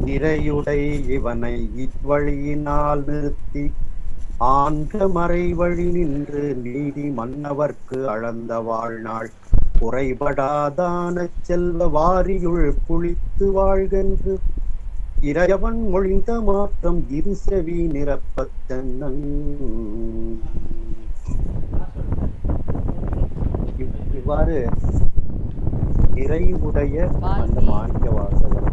நிறையுடை இவனை இவ்வழியினால் நிறுத்தி ஆன்ற மறை வழி நின்று நீதி மன்னவர்க்கு அளந்த வாழ்நாள் குறைபடாதான செல்வ வாரியுள் குளித்து வாழ்கென்று இறையவன் மொழிந்த மாற்றம் இரு செவி நிரப்பத்தன்னன். இவ்வாறு நிறைவுடைய அந்த மாணிக்க வாசகர்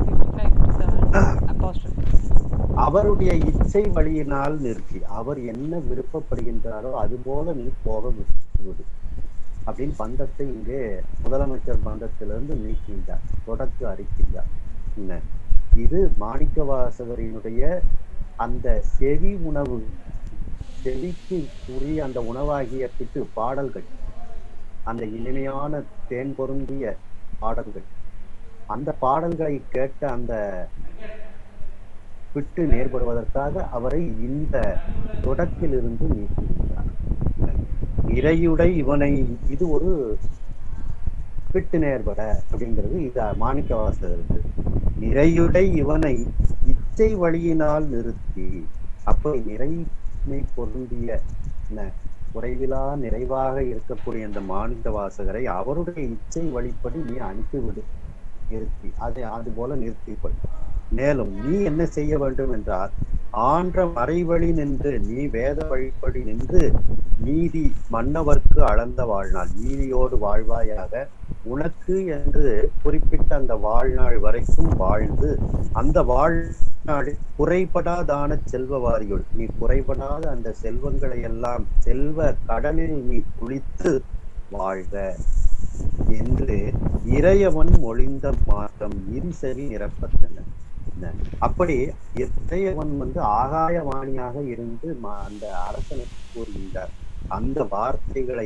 அவருடைய இச்சை வழியினால் நிறுத்தி, அவர் என்ன விருப்பப்படுகின்றாரோ அது போல நீ போக விடு அப்படின்னு பந்தத்தை இங்கே முதலமைச்சர் பந்தத்திலிருந்து நீக்கின்றார், தொடக்கு அறிக்கின்றார். என்ன இது மாணிக்க வாசகரினுடைய அந்த செவி உணவு, செவிக்கு உரிய அந்த உணவாகிய பிட்டு பாடல்கள், அந்த இனிமையான தேன் பொருந்திய பாடல்கள், அந்த பாடல்களை கேட்ட அந்த விட்டு நேர்படுவதற்காக அவரை இந்த தொடக்கிலிருந்து நீக்குகின்றார். இறையுடை இவனை, இது ஒரு விட்டு நேர்பட அப்படிங்கிறது இது மாணிக்க வாசகருக்கு. நிறையுடை இவனை இச்சை வழியினால் நிறுத்தி, அப்ப நிறைமை பொருந்திய குறைவிலா நிறைவாக இருக்கக்கூடிய அந்த மாணிக்க வாசகரை அவருடைய இச்சை வழிப்படி நீ அனுப்பிவிடு, நிறுத்தி அதை அது போல நிறுத்திக்கொள். மேலும் நீ என்ன செய்ய வேண்டும் என்றால் ஆன்ற மறைவழி நின்று, நீ வேத வழிப்படி நின்று நீதி மன்னவர்க்கு அளந்த வாழ்நாள், நீதியோடு வாழ்வாயாக, உனக்கு என்று குறிப்பிட்ட அந்த வாழ்நாள் வரைக்கும் வாழ்ந்து அந்த வாழ்நாளில் குறைபடாதான செல்வ வாரியுள், நீ குறைபடாத அந்த செல்வங்களை எல்லாம் செல்வ கடலில் நீ குளித்து வாழ்க என்று இறையவன் மொழிந்த மாற்றம் இருசெவி நிரப்பத்தன. அப்படி இறையவன் ஆகாய வாணியாக இருந்து அந்த அரசனுக்கு கூறுகின்றார். அந்த வார்த்தைகள்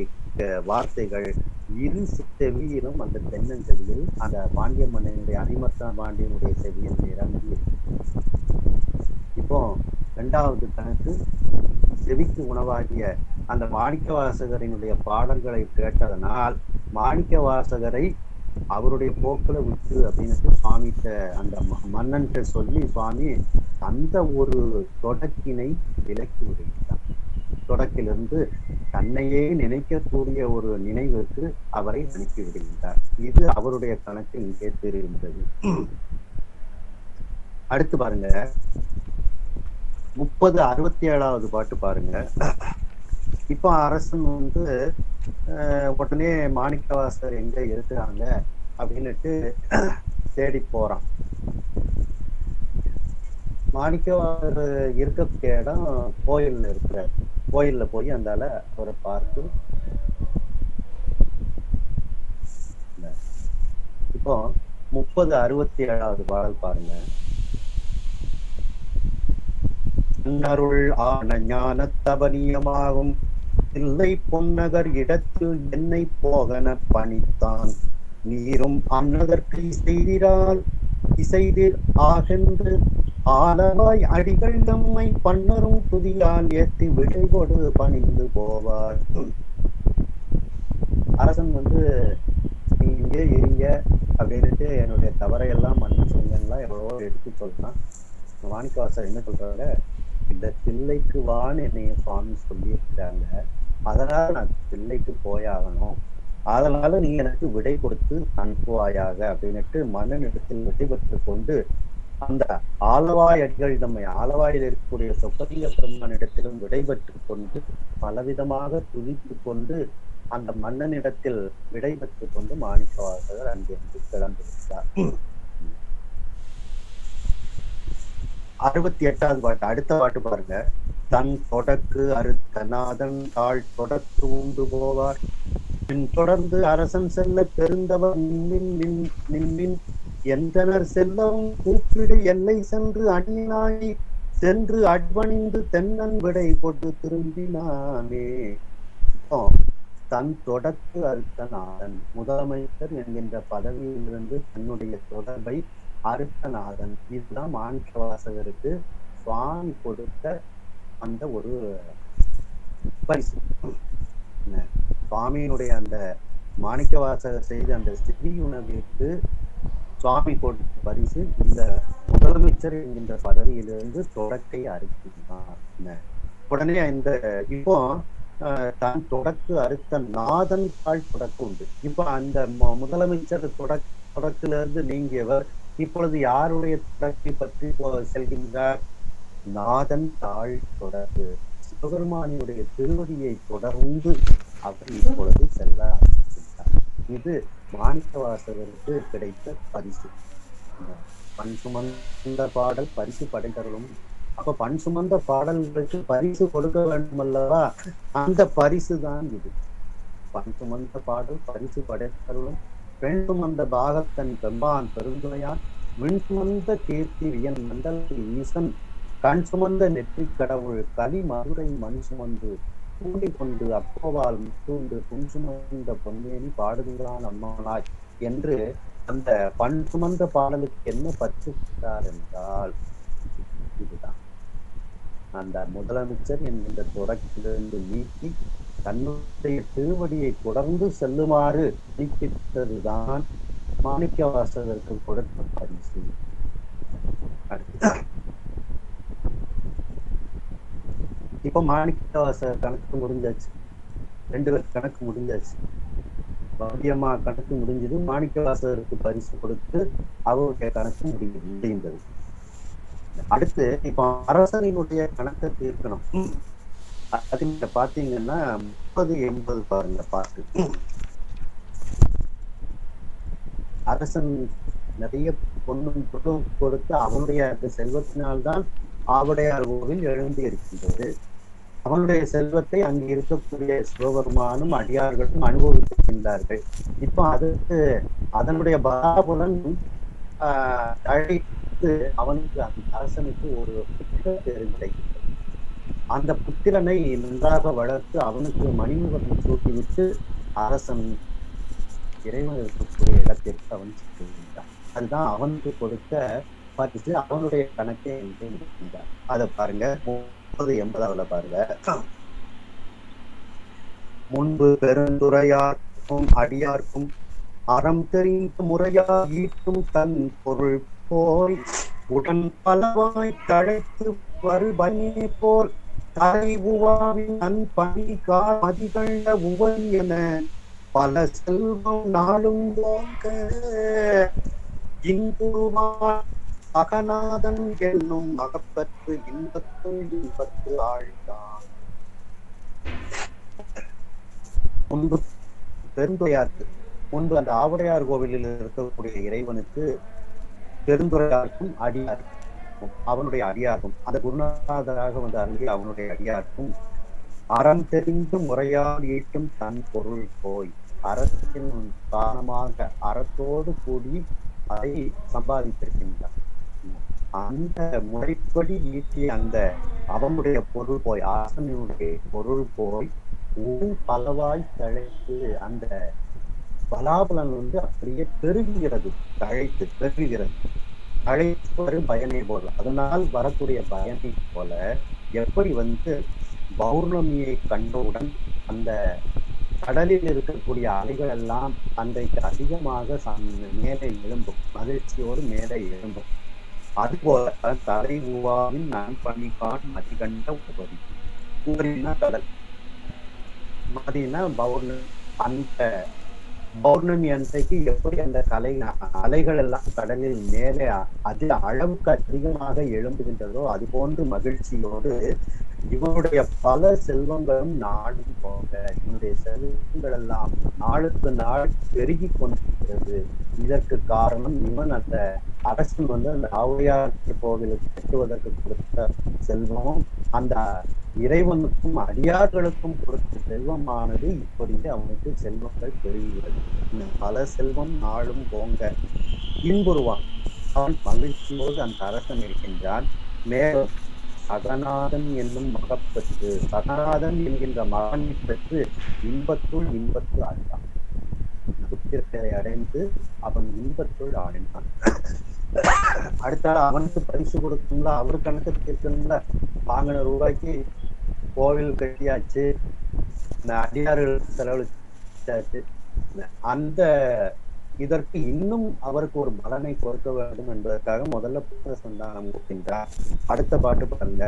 இரு செவியிலும் அந்த தென்னஞ்செவியில் அந்த பாண்டிய மன்னனுடைய அரிமர்த்தன பாண்டியனுடைய செவியில் இறங்கி. இப்போ 2வது கணக்கு, செவிக்கு உணவாகிய அந்த மாணிக்க வாசகரினுடைய பாடல்களை கேட்டதனால் மாணிக்க வாசகரை அவருடைய போக்குல விட்டு அப்படின்னு சுவாமிகிட்ட அந்த மன்னன்கிட்ட சொல்லி சுவாமி அந்த ஒரு தொடக்கினை விலக்கி விடுகிறார். தொடக்கிலிருந்து தன்னையே நினைக்கக்கூடிய ஒரு நினைவுக்கு அவரை அனுப்பி விடுகின்றார். இது அவருடைய கணக்கு இங்கே தெரிகின்றது. அடுத்து பாருங்க 3067வது பாட்டு பாருங்க. இப்போ அரசன் உடனே மாணிக்கவாசகர் எங்க இருக்கிறாங்க அப்படின்னுட்டு தேடி போறான். மாணிக்கவாசகர் இருக்கக்கூடிய இடம் கோயில்ல இருக்கிற, கோயில்ல போய் அந்தால அவரை பார்த்து இப்போ 3067வது பாடல் பாருங்க. அன்னருள் ஆன ஞான தபனியமாகும் தில்லை பொன்னகர் இடத்தில் என்னை போகன பணித்தான் நீரும் அன்னதற்கு இசைதிரால் இசைதிர் ஆகென்று ஆலவாய் அடிகள் நம்மை பன்னரும் துதியால் ஏற்றி விடை கொடு பணிந்து போவார். அரசன் நீ இங்கே இருங்க அப்படின்ட்டு என்னுடைய தவறையெல்லாம் மன்னிச்சுங்கலாம் எவ்வளவோ எடுத்து சொல்லலாம். மாணிக்கவாசர் என்ன சொல்றாங்க, இந்த தில்லைக்கு வான்னு என்னைய சுவாமி சொல்லியிருக்கிறாங்க, அதனால நான் தில்லைக்கு போயாகணும், அதனால நீ எனக்கு விடை கொடுத்து அனுப்புவாயாக அப்படின்னுட்டு மன்னனிடத்தில் விடைபெற்று கொண்டு அந்த ஆலவாய் அடிகள் நம்மை ஆலவாயில் இருக்கக்கூடிய சொப்பலிங்க பெருமானிடத்திலும் விடைபெற்று கொண்டு பலவிதமாக துதித்து கொண்டு அந்த மன்னனிடத்தில் விடைபெற்று கொண்டு மாணிக்கவாசகர் அங்கிருந்து கிளம்பிவிட்டார். 68வது பாட்டு, அடுத்த பாட்டு பாருங்க. தன் தொடக்கு அறுத்த நாதன் தாழ் தொடக்கு உண்டு போவார் பின் தொடர்ந்து அரசன் செல்ல பெருந்தவர் நின்மின் எந்தனர் செல்லவும் கூப்பிடு எல்லை சென்று அணியினாய் சென்று அட்வணிந்து தென்னன் விடை கொண்டு திரும்பினானே. தன் தொடக்கு அறுத்த நாதன், முதலமைச்சர் என்கின்ற பதவியிலிருந்து தன்னுடைய தொடர்பை அறுத்த நாதன், இதுதான் மாணிக்கவாசகருக்கு சுவாமி கொடுத்த அந்த ஒரு பரிசு. சுவாமியினுடைய அந்த மாணிக்கவாசகர் செய்த அந்த ஸ்திரீ உணவிற்கு சுவாமி கொடுத்த பரிசு இந்த முதலமைச்சர் என்கின்ற பதவியிலிருந்து தொடக்கை அறுக்கிறார். உடனே இந்த இப்போ தன் தொடக்கு அறுத்த நாதன் தாழ் தொடக்கு உண்டு. இப்ப அந்த முதலமைச்சர் தொடக்கிலிருந்து நீங்கியவர் இப்பொழுது யாருடைய தொடக்கை பற்றி செல்கின்றார்? நாதன் தாழ் தொடக்கு, சிவபெருமானியுடைய திருவடியை தொடர்ந்து அவர் இப்பொழுது செல்ல ஆரம்பித்தார். இது மாணிக்கவாசகருக்கு கிடைத்த பரிசு. பண் சுமந்த பாடல் பரிசு படைத்தருளும். அப்ப பண் சுமந்த பாடல்களுக்கு பரிசு கொடுக்க வேண்டும் அல்லவா? அந்த பரிசு தான் இது. பண் சுமந்த பாடல் பரிசு படைத்தருளும் பெண் சுமந்த பாகத்தன் பெம்பான் பெருந்துரையான் விண் சுமந்த கீர்த்தி வியன் மண்டலத்தில் ஈசன் கண் சுமந்த நெற்றி கடவுள் கலி மதுரை மண் சுமந்து கூடி கொண்டு அப்போவால் முத்தூண்டு புன் சுமந்த பொன்மேனி பாடுகிறான் அம்மானாய் என்று அந்த பண் சுமந்த பாடலுக்கு என்ன பரிசுத்தார் என்றால் இதுதான். அந்த முதலமைச்சர் என்கின்ற தொடக்கிலிருந்து நீக்கி தன்னுடைய திருவடியை தொடர்ந்து செல்லுமாறு நீக்கித்ததுதான் மாணிக்கவாசகருக்கு கொடுத்த பரிசு. இப்ப மாணிக்கவாசகர் கணக்கு முடிஞ்சாச்சு, 2 பேர் கணக்கு முடிஞ்சாச்சு. வண்டியம்மா கணக்கு முடிஞ்சது, மாணிக்கவாசகருக்கு பரிசு கொடுத்து அவருடைய கணக்கு முடிந்தது. அடுத்து இப்ப அரசனினுடைய கணக்கை தீர்க்கணும். அது நீங்க பாத்தீங்கன்னா 30-80 பாருங்க பாட்டு. அரசன் நிறைய பொண்ணும் கொடுத்து அவனுடைய அந்த செல்வத்தினால்தான் ஆவுடையார் கோவில் எழுந்து இருக்கின்றது. அவனுடைய செல்வத்தை அங்கு இருக்கக்கூடிய சிவபெருமானும் அடியார்களும் அனுபவிக்கின்றார்கள். இப்போ அதுக்கு அதனுடைய பலாபலன் அழைத்து அவனுக்கு அந்த அரசனுக்கு ஒரு புத்திரன் கிடைக்கிறது. அந்த புத்திரனை நன்றாக வளர்த்து அவனுக்கு மணிமுகத்தை சூட்டிவிட்டு அரசன் இறைவன் இருக்கக்கூடிய இடத்திற்கு அவன் சென்றுவிட்டான். அதுதான் அவனுக்கு கொடுத்த பரிசு. அவனுடைய கணக்கை இருக்கின்றார். அதை பாருங்க 30-80 பாருங்க. முன்பு பெருந்துரையார்க்கும் அடியார்க்கும் அறம் தெரிந்த முறையா ஈட்டும் தன் பொருள் போய் உடன் பலவாய் தழைத்து வருபனே போல் தலை உவாவின் நன் பணிகா மதிகண்ட உவன் என பல செல்வம் நாளும் போங்க இன்புருவான் அகநாதன் என்னும் அகப்பற்று இன்பத்து ஆழ்ந்தான். முன்பு பெருந்துரையாருக்கு, முன்பு அந்த ஆவுடையார் கோவிலில் இருக்கக்கூடிய இறைவனுக்கு பெருந்துரையாருக்கும் அடியாருக்கும் அவனுடைய அடியாருக்கும் அந்த குருநாதராக வந்து அருகே அவனுடைய அடியாருக்கும் அறம் தெரிந்து முறையால் ஈட்டும் தன் பொருள் போய் அறத்தின் காரணமாக அறத்தோடு கூடி அதை சம்பாதித்திருக்கின்றார். அந்த முறைப்படி ஈட்டிய அந்த அவனுடைய பொருள் போய் அரசனுடைய பொருள் போய் பலவாய் தழைத்து அந்த பலாபலன் அப்படியே பெருகுகிறது, தழைத்து பெருகுகிறது. தழைப்பரு பயனை போல, அதனால் வரக்கூடிய பயனை போல எப்படி பௌர்ணமியை கண்டவுடன் அந்த கடலில் இருக்கக்கூடிய அலைகள் எல்லாம் அன்றைக்கு அதிகமாக மேலே எழும்பும், மகிழ்ச்சியோடு மேலே எழும்பும். அதுபோல தலை உவாவின் நன்பணிக்கான் மதிகண்ட உபரி. உபரின்னா கடல், மதினா பௌர்ணமி. அந்த பௌர்ணமி அன்றைக்கு எப்படி அந்த அலைகள் எல்லாம் கடலில் மேலே அளவுக்கு அதிகமாக எழும்புகின்றதோ அது போன்று மகிழ்ச்சியோடு இவனுடைய பல செல்வங்களும் நாடும் போக இவனுடைய செல்வங்கள் எல்லாம் நாளுக்கு நாள் பெருகி கொண்டிருக்கிறது. இதற்கு காரணம் இவன் அந்த அரசன் அந்த ஆவுடையார் கோவிலுக்கு கட்டுவதற்கு கொடுத்த செல்வமும் அந்த இறைவனுக்கும் அடியார்களுக்கும் கொடுத்த செல்வமானது இப்படியே அவனுக்கு செல்வங்கள் பெருகிறது. பல செல்வம் நாளும் போங்க இன்புறுவான். அவன் மகிழ்ச்சியோடு அந்த அரசன் இருக்கின்றான். மேலும் சகநாதன் என்னும் மகப்பெற்று, சகநாதன் என்கின்ற மகனை பெற்று இன்பத்துள் இன்பத்து ஆழ்ந்தான். புத்திரத்தை அடைந்து அவன் இன்பத்துள் ஆழ்ந்தான். அடுத்த அவனுக்கு பரிசு கொடுக்கும்ல, அவரு கணக்கு தீர்க்கணும்ல. வாங்கின ரூபாய்க்கு கோவில் கட்டியாச்சு, அடியார்களுக்கு செலவழிச்சாச்சு. அந்த இதற்கு இன்னும் அவருக்கு ஒரு பலனை கொடுக்க வேண்டும் என்பதற்காக முதல்ல புத்திர சந்தானம் கொடுக்கின்றார். அடுத்த பாட்டு பாருங்க.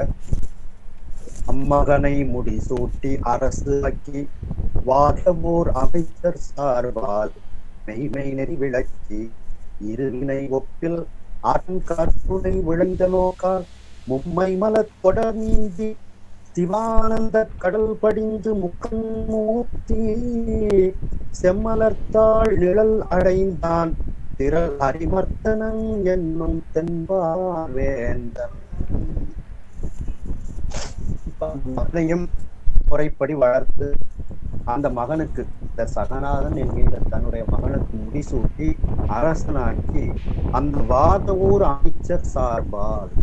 அம்மகனை முடி சூட்டி அரசு ஆக்கி வாதவோர் அமைச்சர் சார்பால் மெய்மை நெறி விளக்கி இருவினை ஒப்பில் அருங்கற்புனை விளைந்த நோக்கால் மும்மை மலர் தொடர் நீந்தி சிவானந்த கடல் படிந்து முக்கன் மூர்த்தி செம்மலர்த்தாள் நிழல் அடைந்தான் திரள் அரிமர்த்தனன் என்னும் தென்பார் வேந்தன். மகனையும் முறைப்படி வளர்த்து அந்த மகனுக்கு இந்த சகநாதன் என்கின்ற தன்னுடைய மகனுக்கு முடிசூட்டி அரசனாக்கி அந்த வாதவூர் அமைச்சர் சார்பால்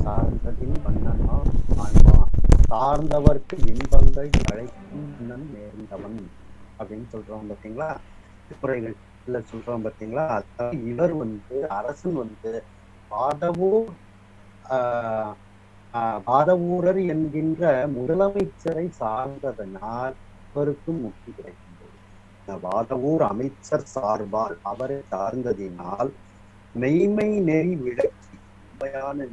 சார்ந்ததின் மன்னனா ஆழ்வான், சார்ந்தவர்க்கு இன்பங்கள் அழைக்கும் மன்னன் நேர்ந்தவன் அப்படின்னு சொல்றோம் பார்த்தீங்களா. திருக்குறைகள் இல்ல சொல்றோம் பார்த்தீங்களா. அதாவது இவர் அரசன் வாதவூர் வாதவூரர் என்கின்ற முதலமைச்சரை சார்ந்ததனால் அவருக்கு முக்தி கிடைக்கின்றது. வாதவூர் அமைச்சர் சார்பால் அவரை சார்ந்ததினால் மெய்மை நெறி விளக்கி உண்மையான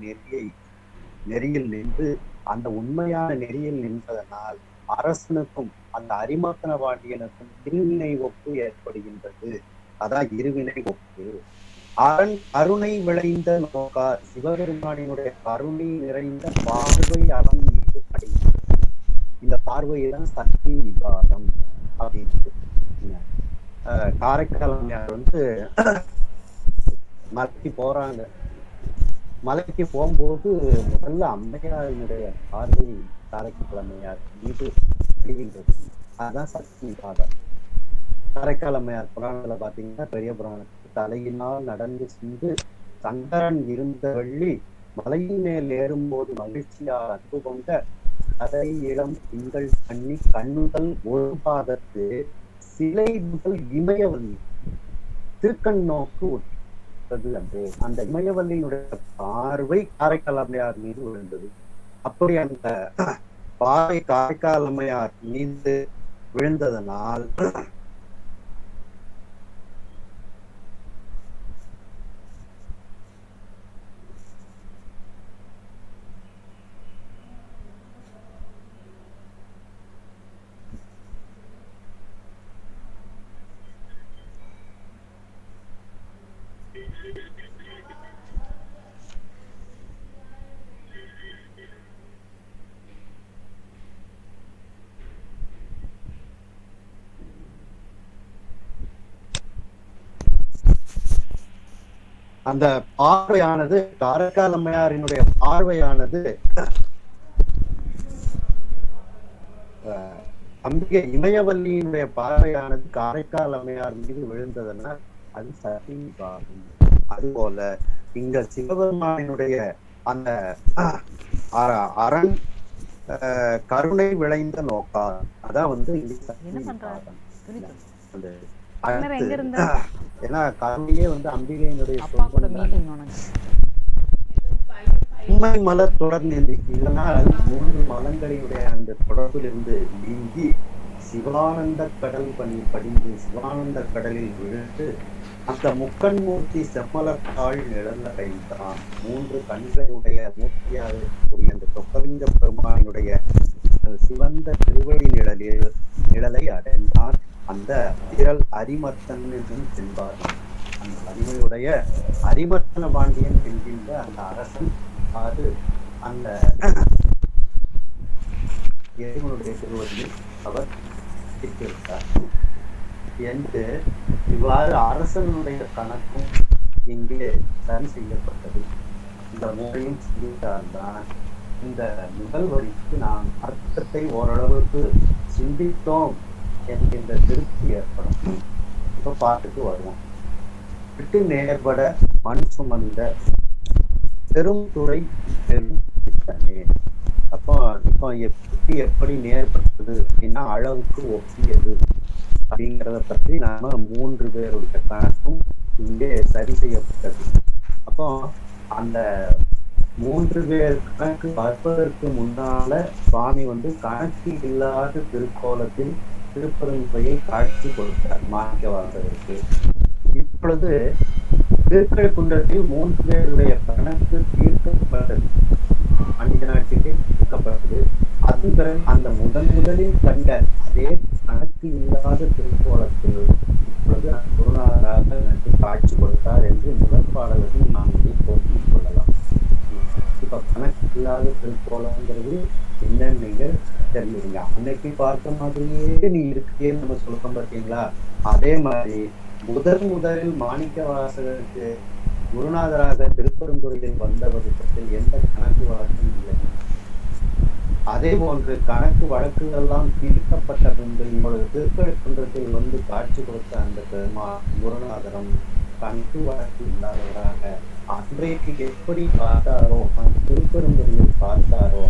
நெறியில் நின்று அந்த உண்மையான நெறியில் நின்றதனால் அரசனுக்கும் அந்த அரிமர்த்தன பாண்டியனுக்கும் இருவினை ஒப்பு ஏற்படுகின்றது. அதான் இருவினை ஒப்பு. கருணை விளைந்த நோக்கார், சிவபெருமானினுடைய கருணை நிறைந்த பார்வை அவன் மீது படுகிறது. இந்த பார்வையில்தான் சக்தி விவாதம் அப்படின்னு. காரைக்கால் மலைக்கு போறாங்க. மலைக்கு போகும்போது முதல்ல அம்மையாரினுடைய பார்வை காரைக்கால் அம்மையார் மீது படுகின்றது. அதுதான் சக்தி விவாதம். காரைக்கால் அம்மையார் புராணத்துல பாத்தீங்கன்னா பெரிய புராணத்துக்கு தலையினால் நடந்து சென்று சங்கரன் இருந்த வள்ளி மலையின் மேல் ஏறும்போது மகிழ்ச்சியால் அன்பு கொண்ட கதை இளம் திங்கள் கண்ணி கண்ணுதல் ஒரு பாதத்து சிலை முதல் இமயவல்லி திருக்கண் நோக்கு உட்பது அன்று. அந்த இமயவல்லியினுடைய பார்வை காரைக்கால் அம்மையார் மீது விழுந்தது. அப்படி அந்த பார்வை காரைக்கால் அம்மையார் மீது விழுந்ததனால் அந்த பார்வையானது காரைக்கால் அம்மையாரினுடைய பார்வையானது அம்பிகை இமயவல்லியினுடைய பார்வையானது காரைக்கால் அம்மையார் மீது விழுந்ததுன்னா அது சக்தி விவாதம். அதுபோல இங்க சிவபெருமானினுடைய அந்த அரண் கருணை விளைந்த நோக்கால் அதான் வந்து அந்த அடுத்து ஏன்னா கருணையே வந்து அம்பிகையினுடைய உண்மை மலர் தொடர்ந்து இதனால் 3 மலங்களினுடைய அந்த தொடர்பிலிருந்து நீங்கி சிவானந்த கடல் படிந்து சிவானந்த கடலில் விழுந்து அந்த முக்கண்மூர்த்தி செம்மலத்தாள் நிழல்ல கைத்தான் 3 கண்களுடைய மூர்த்தியாக இருக்கக்கூடிய அந்த சொக்கலிங்க பெருமானினுடைய சிவந்த திருவடி நிழலை அடைந்தான் அந்த திரள் அரிமர்த்தன் என்றும் சென்பார்கள். அந்த அடிமையுடைய அரிமர்த்தன பாண்டியன் என்கின்ற அந்த அரசன் அது அந்த இறைவனுடைய திருவடியில் அவர் சிக்கிவிட்டார் என்று இவ்வாறு அரசனுடைய கணக்கும் இங்கே சரி செய்யப்பட்டது. இந்த முறையும் சிந்தித்தால்தான் இந்த முதல் வரிக்கு நாம் அர்த்தத்தை ஓரளவுக்கு சிந்தித்தோம் என்கின்ற திருப்தி ஏற்படும். இப்ப பாட்டுக்கு வருவோம். விட்டு நேர்பட மண் சுமந்த பெரும் துறை பெரும் திட்டனே. அப்போ இப்போ எப்படி நேர்பட்டது அப்படின்னா அளவுக்கு ஒப்பியது அப்படிங்கிறத பற்றி நாம 3 பேருடைய கணக்கும் இங்கே சரி செய்யப்பட்டது. அப்போ அந்த 3 பேர் கணக்கு பார்ப்பதற்கு முன்னால சுவாமி வந்து கணக்கு இல்லாத திருக்கோலத்தில் திருப்பெருந்துறையை காட்சி கொடுத்தார் மாணிக்கவாசகருக்கு. இப்பொழுது திருக்கழுக்குன்றத்தில் 3 பேருடைய கணக்கு தீர்க்கப்பட்டது, மனித நாட்டிலே தீர்க்கப்பட்டது. அதன் பிறகு அந்த முதலில் கண்ட அதே கணக்கு இல்லாத திருக்கோலத்தில் இப்பொழுது குருநாதராக காட்சி கொடுத்தார் என்று முதல் பாடல்களில் நாம் இதை போட்டிக் கொள்ளலாம். இப்ப கணக்கு இல்லாத திருக்கோலங்கிறது என்னன்னு நீங்க தெரிஞ்சுங்க. அன்னைக்கு பார்த்த மாதிரியே நீ இருக்கேன்னு நம்ம சொல்றோம் பார்த்தீங்களா, அதே மாதிரி முதலில் மாணிக்க வாசகருக்கு குருநாதராக திருப்பெருந்துறையில் வந்த வருஷத்தில் எந்த கணக்கு வழக்கும் இல்லை. அதே போன்று கணக்கு வழக்குகள் எல்லாம் தீர்க்கப்பட்ட பின்பு இப்பொழுது திருக்கழுக்குன்றத்தில் வந்து காட்சி கொடுத்த அந்த குருநாதரம் கணக்கு வழக்கு இல்லாதவராக அன்றைக்கு எப்படி பார்த்தாரோ அந்த திருப்பெருந்துறையில் பார்த்தாரோ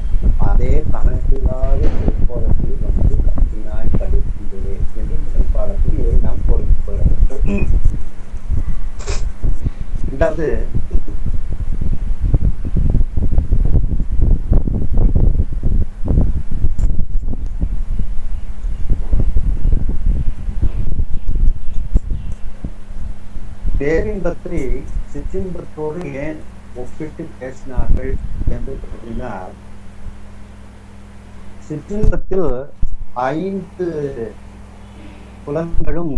அதே கணக்கில்லாத திருக்கோலத்தில் வந்து கட்டினாய் கழிக்கின்றே என்று முதல் பாடத்தில் இதை நாம் பொறுத்து கொள்ள வேண்டும். இரண்டாவது, பேரின்பத்தை சிற்றின்பத்தோடு ஏன் ஒப்பிட்டு பேசினார்கள் என்று கூறினார். சிற்றின்பத்தில் 5 புலன்களும்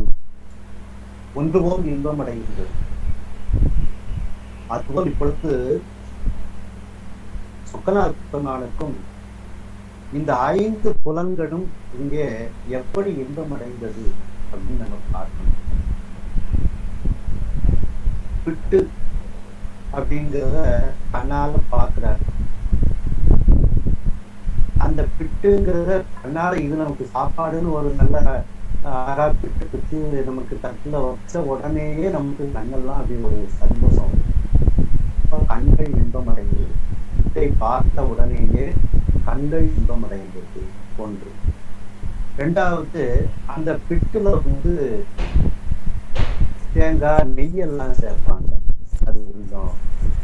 ஒன்று போல் இன்பம் அடைகின்றது. அதுபோல் இப்பொழுது சொக்கநாதனுக்கும் இந்த 5 புலன்களும் இங்கே எப்படி இன்பம் அடைந்தது அப்படின்னு நம்ம பார்க்கணும். பிட்டு அப்படிங்கிறத கண்ணால பாக்குறாரு. அந்த பிட்டுங்கிறத கண்ணால இது நமக்கு சாப்பாடுன்னு ஒரு நல்ல ஆறா பிட்டு நமக்கு தட்டுல வச்ச உடனேயே நமக்கு கண்ணெல்லாம் அப்படி ஒரு சந்தோஷம், கண்கள் இன்பம் அடைந்தது. பிட்டை பார்த்த உடனேயே கண்கள் இன்பம் அடைந்தது ஒன்று. ரெண்டாவது, அந்த பிட்டுல வந்து தேங்காய் நெய்யெல்லாம் சேர்ப்பாங்க. அது கொஞ்சம்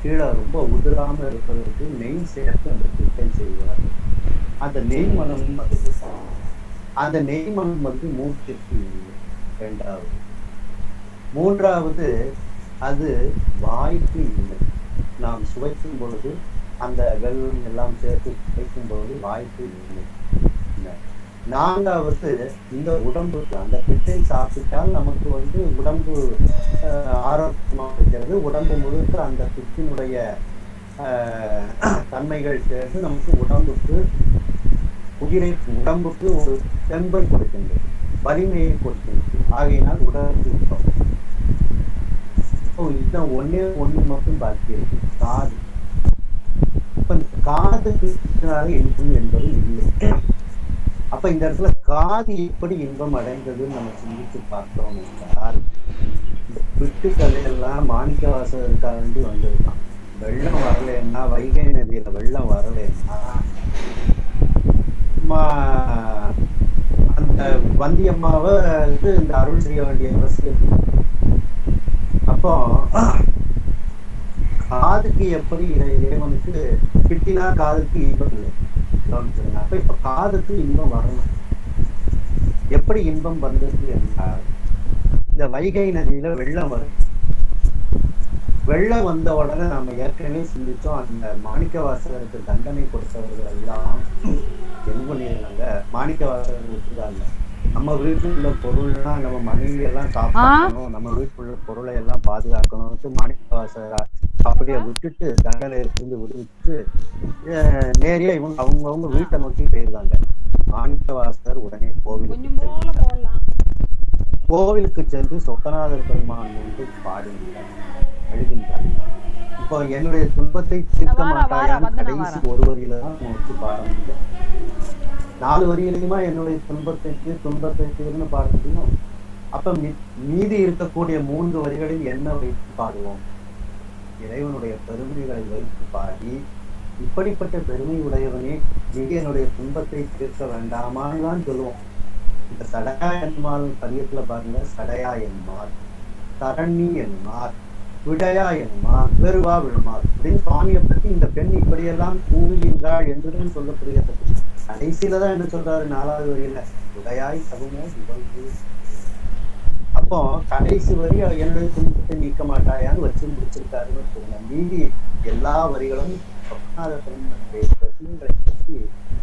கீழே ரொம்ப உதிராம இருப்பதற்கு நெய் சேர்த்து அந்த பிட்டை செய்வார்கள். அந்த நெய் மனமும் அது அந்த நெய் மனம் வந்து மூச்சுக்கு இல்லை. மூன்றாவது, அது வாய்க்கு இல்லை. நாம் சுவைக்கும் பொழுது அந்த வெள்ளம் எல்லாம் சேர்த்து சுவைக்கும் பொழுது வாய்க்கு இல்லை. நான்காவது, இந்த உடம்புக்கு அந்த பிட்டை சாப்பிட்டால் நமக்கு வந்து உடம்பு ஆரோக்கியமாக இருக்கிறது. உடம்பு முழுக்க அந்த பிட்டினுடைய தன்மைகள் சேர்ந்து நமக்கு உடம்புக்கு ஒரு தெம்பை கொடுக்கின்றது, வலிமையை கொடுக்கின்றது. ஆகையினால் உடலுக்கு உத்தம். இதுதான் ஒண்ணு மட்டும் பாக்கி இருக்கு, காது. இப்ப காதுக்கு இன்பம் என்பது இல்லை. அப்ப இந்த இடத்துல காது எப்படி இன்பம் அடைந்ததுன்னு நம்ம சிந்தித்து பார்த்தோம் என்றால், இந்த விட்டுக்கள் எல்லாம் மாணிக்க வாசகருக்காண்டி வந்திருக்கான். வெள்ளம் வரலன்னா, வைகை நதியில வெள்ளம் வரலன்னா அந்த வந்தியம்மாவை இந்த அருள் செய்ய வேண்டிய அவசியம். அப்போ காதுக்கு எப்படி இறைவனுக்கு கிட்டினா காதுக்கு இன்பம் இல்லை. அப்ப இப்ப காதுக்கு இன்பம் வரணும். எப்படி இன்பம் வந்தது என்றால், இந்த வைகை நதியில வெள்ளம் வரும். வெள்ளம் வந்த உடனே நம்ம ஏற்கனவே சிந்திச்சோம், அந்த மாணிக்க வாசகருக்கு தண்டனை கொடுத்தவர்கள் எல்லாம் என்ன பண்ணிருந்தாங்க, மாணிக்க வாசகர் விட்டுதாங்க. நம்ம வீட்டுல உள்ள பொருள்னா நம்ம மனைவி எல்லாம் காப்பாற்றணும், நம்ம வீட்டுல பொருளை எல்லாம் பாதுகாக்கணும், மாணிக்க வாசகர் அப்படியே விட்டுட்டு தண்டனை இருந்து விடுவிச்சு நேரியா இவங்க அவங்கவுங்க வீட்டை நோக்கி போயிருந்தாங்க. மாணிக்க வாசகர் உடனே கோவிலுக்கு சென்று சொக்கநாதர் பெருமான் முன்பு பாடுகின்றார், எழுகின்றார். இப்போ என்னுடைய துன்பத்தை தீர்க்க மாட்டாயான்னு கடைசி ஒரு வரியில தான் வச்சு பாட முடியும். 4 வரியிலையுமா என்னுடைய துன்பத்தை தீர்ன்னு பாட முடியும். அப்ப மீதி இருக்கக்கூடிய 3 வரிகளில் என்ன வைத்து பாடுவோம்? இறைவனுடைய பெருமைகளை வைத்து பாடி, இப்படிப்பட்ட பெருமை உடையவனே நீ என்னுடைய துன்பத்தை தீர்க்க வேண்டாமான்னு தான் சொல்லுவோம். இந்த சடையா என்மாள் பதியத்துல பாருங்க, சடையா என்மாள், தரணி என்மாள், விடையா என்மாள், வெறுவா விழுமாள் அப்படின்னு சுவாமியை பத்தி இந்த பெண் இப்படியெல்லாம் கூறுகின்றாள் என்றுதான் சொல்லப்படுகிறது. கடைசியில தான் என்ன சொல்றாரு 4வது வரியில, உடையாய் தகுமோ இவள்வு. அப்போ கடைசி வரி என்னுடைய துன்பத்தை நீக்க மாட்டாயான்னு வச்சு முடிச்சிருக்காருன்னு சொல்லுங்க. மீதி எல்லா வரிகளும் பெருமைகளை பற்றி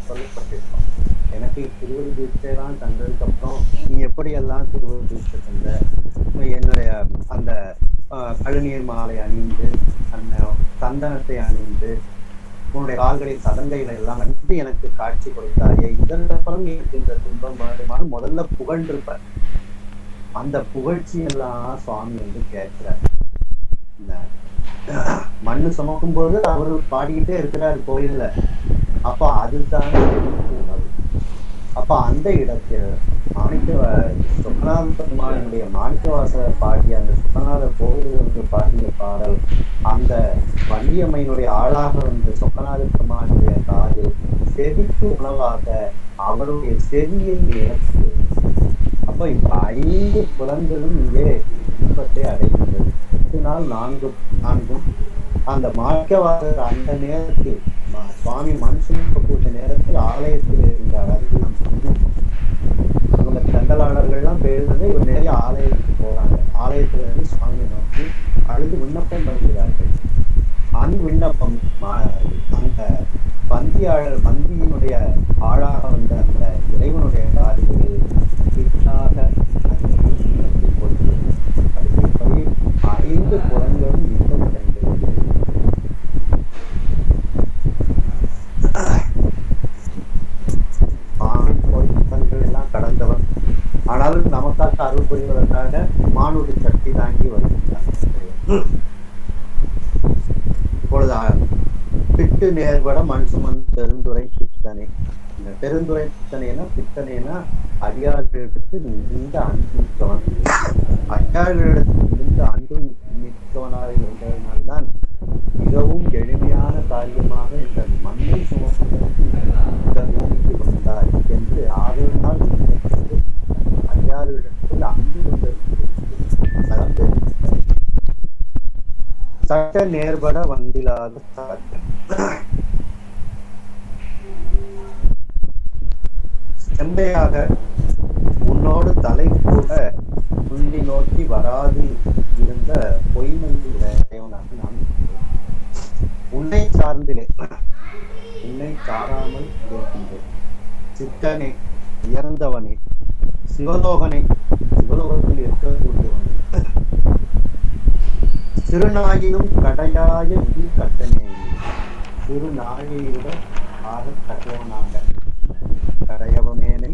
சொல்லப்பட்டிருக்கோம். எனக்கு திருவடி தீட்சை எல்லாம் தந்ததுக்கு அப்புறம் நீ எப்படியெல்லாம் திருவடி தீட்சை தந்த, என்னுடைய அந்த கழுநீர் மாலை அணிந்து, அந்த சந்தனத்தை அணிந்து, உன்னுடைய கால்களில் சதங்கைகளை எல்லாம் அணிந்து எனக்கு காட்சி கொடுத்தாயே, இதற்கப்புறம் எனக்கு இந்த துன்பம் வேண்டுமானு முதல்ல புகழ்ந்திருப்ப. அந்த புகழ்ச்சி எல்லாம் சுவாமி வந்து கேட்கிறார். இந்த மண்ணு சுமக்கும் போது அவரு பாடிக்கிட்டே இருக்கிறாரு கோயில்ல. அப்ப அதுதான் உணவு. அப்ப அந்த இடத்தில் சொக்கநாத பெருமானுடைய மாணிக்க வாசகர் பாடிய அந்த சொக்கநாத கோவிலுக்கு பாடிய பாடல், அந்த வள்ளியம்மையினுடைய ஆளாக வந்த சொக்கநாத பெருமானுடைய காதில் செவிக்கு உணவாக அவருடைய செவியை இழப்பு. அப்ப இப்ப 5 புலன்களும் இங்கே இன்பத்தை அடைகின்றது. 8 நாள் 4 அந்த மாணிக்க வாசகர் அந்த நேரத்தில் சுவாமி மனுஷன் கூட்ட நேரத்தில் ஆலயத்தில் இருந்தார். அதுக்கு நாம் சிந்திப்போம். அவங்க தண்டலாளர்கள்லாம் பேருந்தது, இவர் நிறைய ஆலயத்துக்கு போறாங்க. ஆலயத்துல இருந்து சுவாமி நோக்கி அழுது விண்ணப்பம் பண்ணுகிறார்கள். அந்த விண்ணப்பம் அந்த வந்தியினுடைய ஆளாக வந்த அந்த இறைவனுடைய காதுகளில் கொடுத்து அதுபடி 5 புலன்களும் இன்பம் அடைந்தது. எல்லாம் கடந்தவர், ஆனாலும் நமக்காக அருள் புரிவதற்காக மானுட சக்தி தாங்கி வருகின்றார். இப்பொழுது பிட்டு நேர்பட மண் சுமன் பெருந்துரை பித்தனை. இந்த பெருந்துரை பித்தனைனா, பித்தனைனா அடியார்களிடத்து மிகுந்த அன்பு மிக்கவன். அடியார்களிடத்து மிகுந்த அன்பு மிக்கவனாக இருந்ததனால்தான் மிகவும் எளிமையான காரியமாக இந்த மண்ணை சுமப்பதற்கு இந்த பூமிக்கு வந்தார் என்று ஆதரவினால் அடியார்களிடத்தில் அன்பு கொண்டிருக்கிறது. சட்ட நேர்பட வந்திலாத செம்மையாக உன்னோடு தலை கூட புள்ளி நோக்கி வராது இருந்த பொய்மையை உடையவனாக நான் உன்னை சார்ந்திலே, உன்னை சாராமல் இருக்கின்றேன். சித்தனே, உயர்ந்தவனே, சிவலோகனே, சிவலோகத்தில் இருக்கக்கூடியவனே, சிறுநாயினும் கடையாய கட்டனே. சிறுநாயை விட ஆக கட்டவனாக கடையவனேனை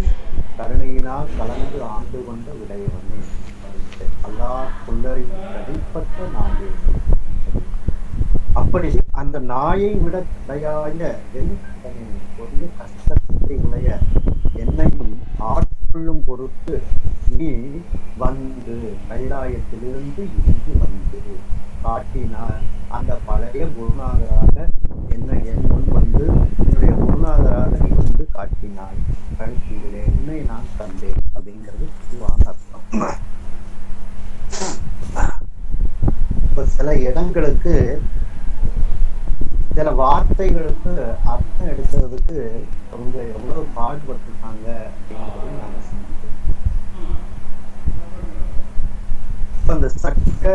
கருணையினால் கலந்து ஆண்டு கொண்ட விடையவனே, அல்லா புல்லறிவு கடைப்பட்ட நாயே. அப்படி அந்த நாயை விட கடையாய ஒரு கஷ்டத்தை உடைய என்னையும் கொள்ளும் பொருட்டு நீ வந்து கைலாயத்திலிருந்து இங்கு வந்து காட்டினார். அந்த பழைய குருநாதராக என் முன் வந்து என்னுடைய குருநாதராக நீ வந்து காட்டினாய், கழுத்திலே உன்னை நான் கண்டேன் அப்படிங்கிறது பொதுவான அர்த்தம். இப்ப சில இடங்களுக்கு சில வார்த்தைகளுக்கு அர்த்தம் எடுக்கிறதுக்கு அவங்க எவ்வளவு பாடுபட்டுருக்காங்க அப்படிங்கிறது நாம சிந்திக்கிறோம். இப்ப அந்த சட்ட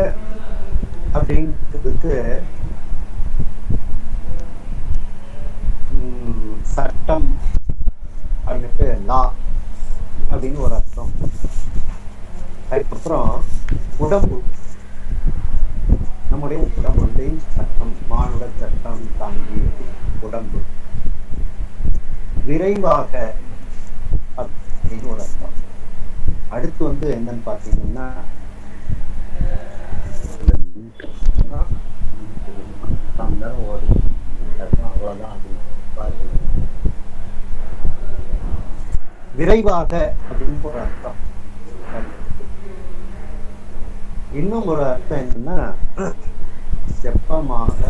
அப்படிங்கிறதுக்கு சட்டம் அப்படின்ட்டு லா அப்படின்னு ஒரு அர்த்தம். அதுக்கப்புறம் உடம்பு, நம்முடைய உடம்புடைய சட்டம், மானுட சட்டம் தாங்கி உடம்பு. விரைவாக அப்படின்னு ஒரு அர்த்தம். அடுத்து வந்து என்னன்னு பாத்தீங்கன்னா விரைவாக அப்படின்னு ஒரு அர்த்தம். இன்னும் ஒரு அர்த்தம் என்னன்னா செப்பமாக,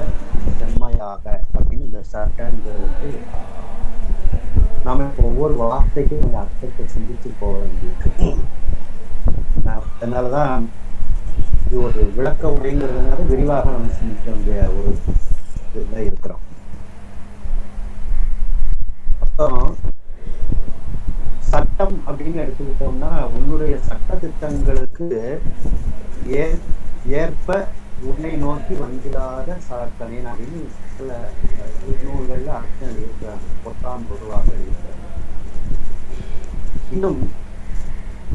செம்மையாக அப்படின்னு இந்த சட்டங்கிறது நாம ஒவ்வொரு வார்த்தைக்கும் அந்த அர்த்தத்தை சிந்திச்சு போக வேண்டியிருக்கு. அதனாலதான் இது ஒரு விளக்க உரைங்கிறதுனால விரிவாக நம்ம சிந்திக்க வேண்டிய ஒரு இதுல இருக்கிறோம். அப்புறம் சட்டம் அப்படின்னு எடுத்துக்கிட்டோம்னா உன்னுடைய சட்ட திட்டங்களுக்கு ஏற்ப உன்னை நோக்கி வந்திடாத சாத்தனேன் அப்படின்னு சில நூல்கள்ல அர்த்தம் எழுதியிருக்கிறாங்க, பொத்தாம் பொதுவாக எழுதியிருக்கிறாங்க. இன்னும்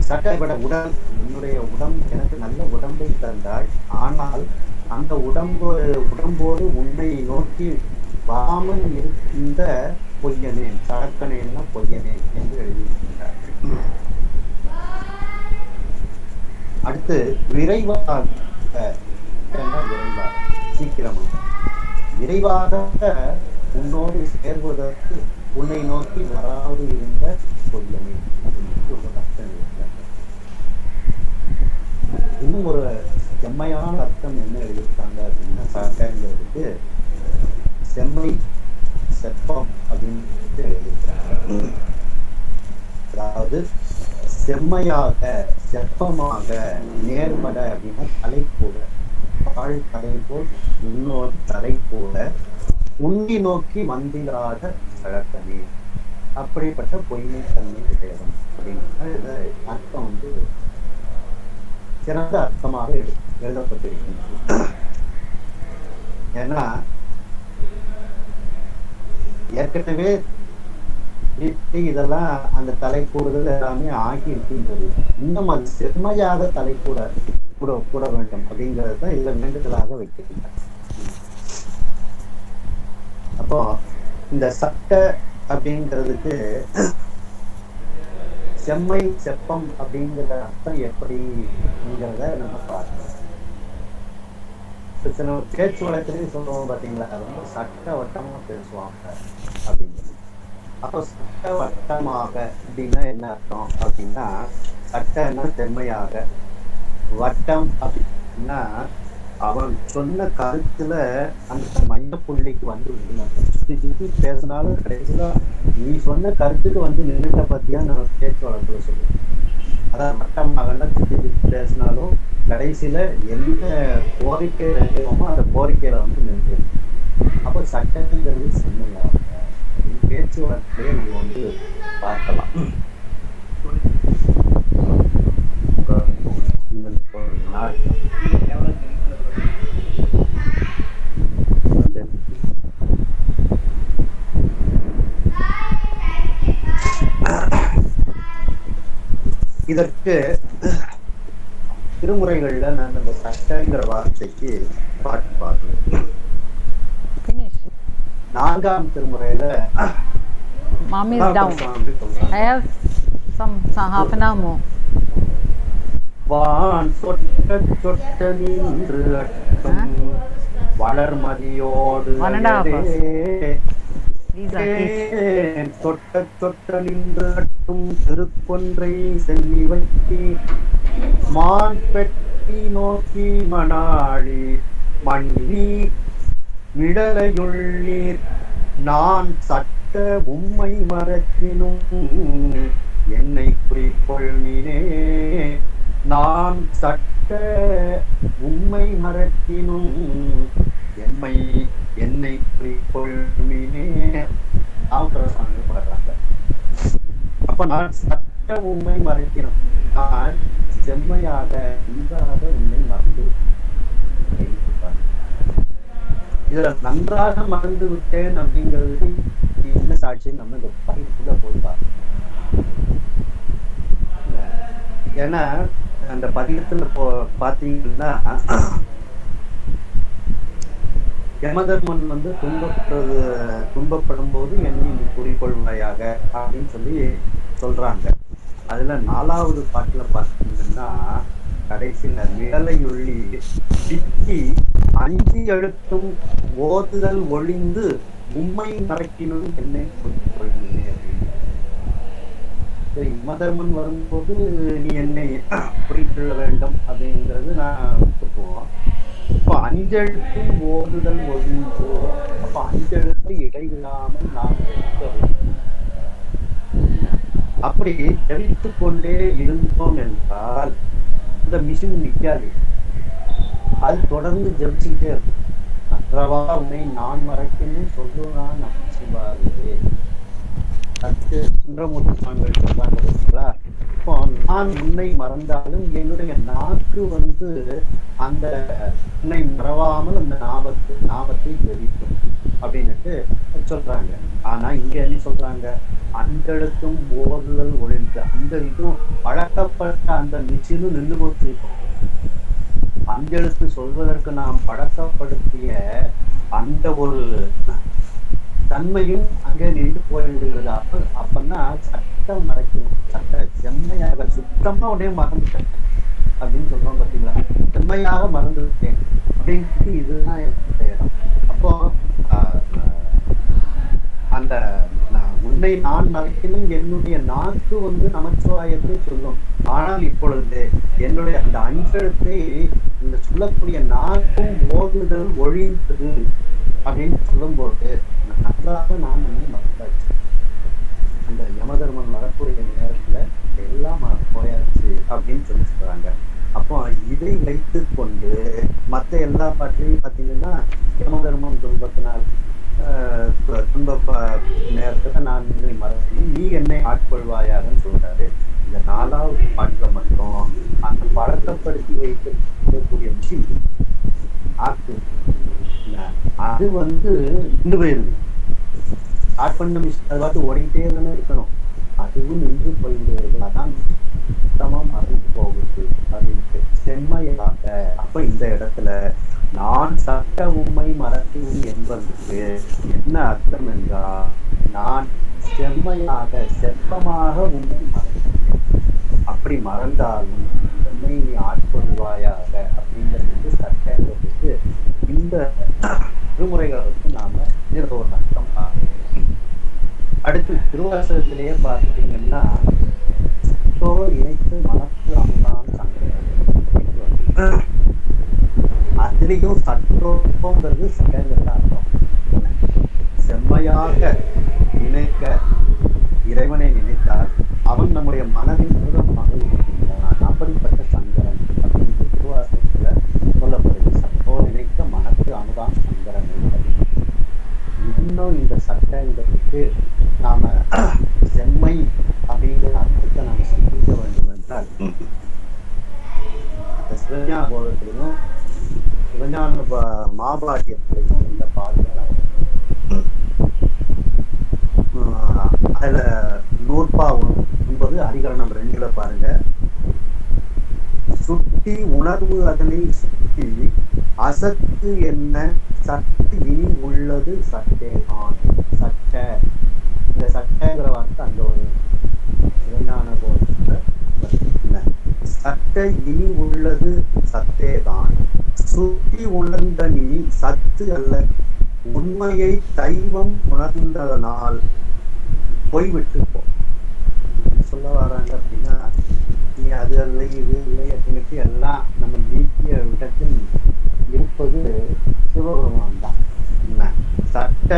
சட்டப்பட உடல், உன்னுடைய உடம்பு எனக்கு நல்ல உடம்பை தந்தாய், ஆனால் அந்த உடம்போடு உன்னை நோக்கி வாமன் இருக்கின்ற பொய்யனேன், சடக்கனேன்னா பொய்யனேன் என்று எழுதியிருக்கிறார். அடுத்து விரைவாக, விரைவாக சீக்கிரமாக, விரைவாக உன்னோடு சேர்வதற்கு உன்னை நோக்கி வராது இருந்த பொய்யனே அப்படின்னு ஒரு அர்த்தம் இருக்கிறார். இன்னும் ஒரு செம்மையான அர்த்தம் என்ன எழுதியிருக்காங்க அப்படின்னா சட்டங்கிறதுக்கு செம்மை, செப்பம் அப்படின்னு எழுதியிருக்காங்க. அதாவது செம்மையாக, செப்பமாக, நேர்பட அப்படின்னா தலை போல, தாழ் தலை போல் இன்னொரு தலை போல உண்டி நோக்கி வந்திடாத சழக்கனே, அப்படிப்பட்ட பொய்மை தன்மை கிடையாது அப்படின்னா அர்த்தம் வந்து சிறந்த அர்த்தமாக எழுதப்பட்டிருக்கின்றது. ஏன்னா ஏற்கனவே இதெல்லாம் அந்த தலைக்கூடுதல் எல்லாமே ஆகி இருக்கின்றது. இன்னும் அது செம்மையாக தலைக்கூட கூட வேண்டும் அப்படிங்கிறது தான் இதுல வேண்டுதலாக வைக்கின்றனர். அப்போ இந்த சட்ட அப்படிங்கிறதுக்கு செம்மை, செப்பம் அப்படிங்கிற அர்த்தம் எப்படிங்கிறத நம்ம பார்க்கணும். சில பேச்சு வழக்கிலையும் சொல்லுவோம் பாத்தீங்களா, ரொம்ப சட்ட வட்டமா பேசுவாங்க அப்படிங்கிறது. அப்போ சட்ட வட்டமாக அப்படின்னா என்ன அர்த்தம் அப்படின்னா, சட்டன்னா செம்மையாக, வட்டம் அப்படின்னா அவன் சொன்ன கருத்துல அந்த மைய புள்ளிக்கு வந்து சுத்தி சுத்தி பேசினாலும் கடைசியில நீ சொன்ன கருத்துக்கு வந்து நின்றுட்ட பத்தியா நம்ம பேச்சு வழக்குல சொல்லுவோம். அதான் வட்டமாக சுத்தி சுத்தி பேசினாலும் கடைசியில எந்த கோரிக்கை வைக்கிறோமோ அந்த கோரிக்கையில வந்து நின்று. அப்போ சட்டங்கிறது செம்மையாக பேச்சு வழக்கிலேயே நம்ம வந்து பார்க்கலாம். இதற்கு திருமுறைகள்ல நான் அந்த சட்டங்கிற வார்த்தைக்கு பாட்டு பார்க்கணும். 4ஆம் திருமுறையில Mommy is down. I have some half an hour more. வான் சொட்ட சொட்ட நின்று வளர்மதியோடு Please, Akif. தொட்ட தொட்ட நின்றும் திருக்கொன்றை சென்னி வைத்தீர் மான் பெட்டி நோக்கி மணாளி மண்ணி விடலையுள்ளீர் நான் சட்ட உம்மை மறக்கினும் என்னை குறிக்கொள்வினே நான் சட்ட உம்மை மறக்கினும் என்னை குறிக்கொள்வினே ஆவுக்கரசாமி பாடுறாங்க. அப்ப நான் சட்ட உண்மை மறைக்கணும், நான் செம்மையாக நன்றாக உண்மை மறந்து இதுல நன்றாக மறந்து விட்டேன் அப்படிங்கிறது என்ன சாட்சி நம்ம இந்த பயிற்சியில போய் பார்க்கணும். ஏன்னா அந்த பதிகத்துல பாத்தீங்கன்னா யமதர்மன் துன்பப்படும் போது என்னை நீ குறிக்கொள்வாயாக அப்படின்னு சொல்லி சொல்றாங்க. அதுல 4வது பாட்டுல பார்த்தீங்கன்னா கடைசியில நிழலையுள்ளி திக்கி 5 எழுத்தும் ஓதுதல் ஒழிந்து உம்மை மறக்கினும் என்னை குறிக்கொள்கிறேன் அப்படின்னு. சரி, யமதர்மன் வரும்போது நீ என்னை குறிக்கொள்ள வேண்டும் அப்படிங்கிறது நான் ஒப்புக்குவோம். இப்ப 5 எழுத்தும் ஓதுதல் ஒழிந்து, அப்ப 5 எழுத்து இடைவிடாமல் நாம் அப்படி ஜெபித்துக் கொண்டே இருந்தோம் என்றால் இந்த மிஷின் நிற்காது, அது தொடர்ந்து ஜெபிச்சுக்கிட்டே இருக்கும். நன்றவா உன்னை நான் மறக்கணும்னு சொல்லுவான் நமச்சிவாயே. அடுத்து சுந்தரமூர்த்தி சுவாமிகள் சொல்றாங்க பார்த்தீங்களா, இப்போ நான் உன்னை மறந்தாலும் என்னுடைய நாக்கு அந்த உன்னை மறவாமல் அந்த நாமத்தை ஜெபிக்கும் அப்படின்னுட்டு சொல்றாங்க. ஆனா இங்க என்ன சொல்றாங்க, அந்தெழுத்தும் ஓதுதல் ஒழிந்து, அந்த இதுவும் பழக்கப்பட்ட அந்த மிஷினும் நின்று போச்சு. அந்தெழுத்து சொல்வதற்கு நாம் பழக்கப்படுத்திய அந்த ஒரு தன்மையும் அங்கே நின்று போய்விடுகிறது. அப்பன்னா சட்டம் மறைக்கணும், சட்ட செம்மையாக சுத்தமா உடனே மறந்துட்டேன் அப்படின்னு சொல்றோம் பார்த்தீங்களா, செம்மையாக மறந்து விட்டேன் அப்படின்ட்டு இதுதான் இடம். அப்போ அந்த உன்னை நான் மறைக்கணும் என்னுடைய நாக்கு நமச்சிவாயத்தை சொல்லும். ஆனால் இப்பொழுது என்னுடைய அந்த 5 எழுத்தை இந்த சொல்லக்கூடிய நாக்கும் ஓதுதல் ஒழிந்தது அப்படின்னு சொல்லும்போது நன்றாக நான் மறந்தாச்சு. அந்த யமதர்மன் வரக்கூடிய நேரத்துல எல்லாம் போயாச்சு அப்படின்னு சொல்லி சொல்றாங்க. அப்போ இதை வைத்து கொண்டு மற்ற எல்லா பாட்டிலையும் பாத்தீங்கன்னா யமதர்மன் துன்பத்தினால் துன்ப நேரத்துல நான் என்னை மறந்து நீ என்னை ஆட்கொள்வாயாகன்னு சொல்றாரு. இந்த 4வது பாட்டுல மட்டும் அந்த பழக்கப்படுத்தி வைக்கக்கூடிய மிஷின் ஆக்கு அது நின்று போயிருது. ஸ்டார்ட் பண்ண மிஷின் அது பார்த்து ஓடிக்கிட்டே தானே இருக்கணும், அதுவும் நின்று போயிடுறது. அதான் சுத்தமா மறந்து போகுது அப்படின்ட்டு செம்மையாக. அப்ப இந்த இடத்துல நான் சட்ட உண்மை மறக்கும் என்பதற்கு என்ன அர்த்தம் என்றால், நான் செம்மையாக செப்பமாக உண்மை மறக்கிறேன், அப்படி மறந்தாலும் செம்மை நீ ஆட்கொள்வாயாக அப்படிங்கிறது சட்டங்கிறதுக்கு இந்த திருமுறைகளை நாம இதுல ஒரு அர்த்தம் பார்க்கணும். அடுத்து திருவாசகத்திலேயே பார்த்தீங்கன்னா இணைத்து மனத்து அம்தான் சங்கம், அதுலயும் சட்டோங்கிறது சட்டங்கிறது அர்த்தம். செம்மையாக நினைக்க இறைவனை நினைத்தால் அவன் நம்முடைய மனதின் மூலமாக இருக்கின்றான். அப்படிப்பட்ட சங்கரன் அப்படின்னு திருவாசகத்துல சொல்லப்படுது. சட்டோ நினைக்க மனத்து அமுதான் சங்கரன். இன்னும் இந்த சட்டங்கிறதுக்கு நாம செம்மை அப்படிங்கிற அர்த்தத்தை நாம சிந்திக்க வேண்டும் என்றால் சிவஞான போதத்திலும் சிவஞான மாபாட்டியத்திலையும் இந்த பாடல்கள் அதுல 109 அதிகரணம் 2ல பாருங்க, சுட்டி உணர்வு அதனை சுட்டி அசத்து என்ன சட்டு இனி உள்ளது சட்டேதான். சட்ட இந்த சட்டங்கிற வார்த்தை அங்க ஒரு சிவஞான போதத்துல சட்ட இனி உள்ளது சத்தேதான். சுட்டி உணர்ந்த நீ சத்து அல்ல உண்மையை தெய்வம் உணர்ந்ததனால் போய்விட்டு போ. என்ன சொல்ல வராங்க அப்படின்னா, நீ அது இல்லை இது இல்லை அப்படின்ட்டு எல்லாம் நம்ம நீக்கிய விடத்தில் இருப்பது சிவபெருமான் தான். என்ன சட்ட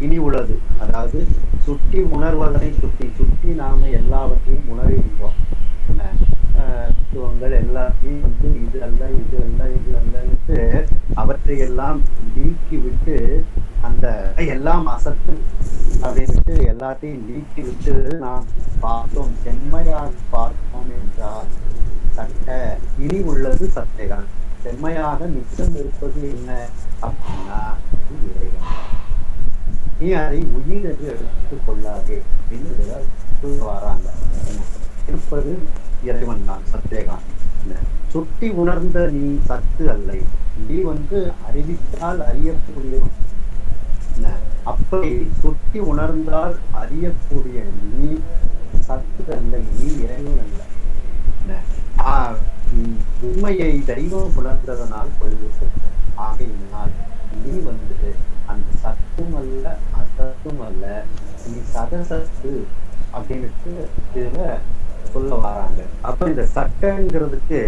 இனி உள்ளது, அதாவது சுட்டி உணர்வதனை சுட்டி சுட்டி நாம எல்லாவற்றையும் உணர்கின்றோம். என்ன தத்துவங்கள் எல்லாத்தையும் இது அல்ல இது அல்ல இது அல்லன்ட்டு அவற்றை எல்லாம் நீக்கி விட்டு அந்த எல்லாம் அசத்து அப்படின்ட்டு எல்லாத்தையும் நீக்கி விட்டு நாம் பார்த்தோம், செம்மையாக பார்த்தோம் என்றால் சட்ட இனி உள்ளது சட்டைகள். செம்மையாக மிச்சம் இருப்பது என்ன அப்படின்னா இறைவன். நீ அதை உயிர் என்று எடுத்துக் கொள்ளாதே அப்படின்னு வராங்க. இருப்பது இறைவன் தான், சத்தேகான். சுட்டி உணர்ந்த நீ சத்து அல்ல, நீ அறிவித்தால் அறியக்கூடியவன். அப்படி சுட்டி உணர்ந்தால் அறியக்கூடிய நீ சத்து அல்ல, நீ இறைவன் அல்ல. உண்மையை தெய்வம் உணர்ந்ததனால் பொழுது ஆகையினால் நீ அந்த சத்தும் அல்ல அசத்தும் அல்ல, நீ சதசத்து அப்படின்னுட்டு இதுல சொல்ல வராங்க. அப்ப இந்த சட்டங்கிறதுக்கு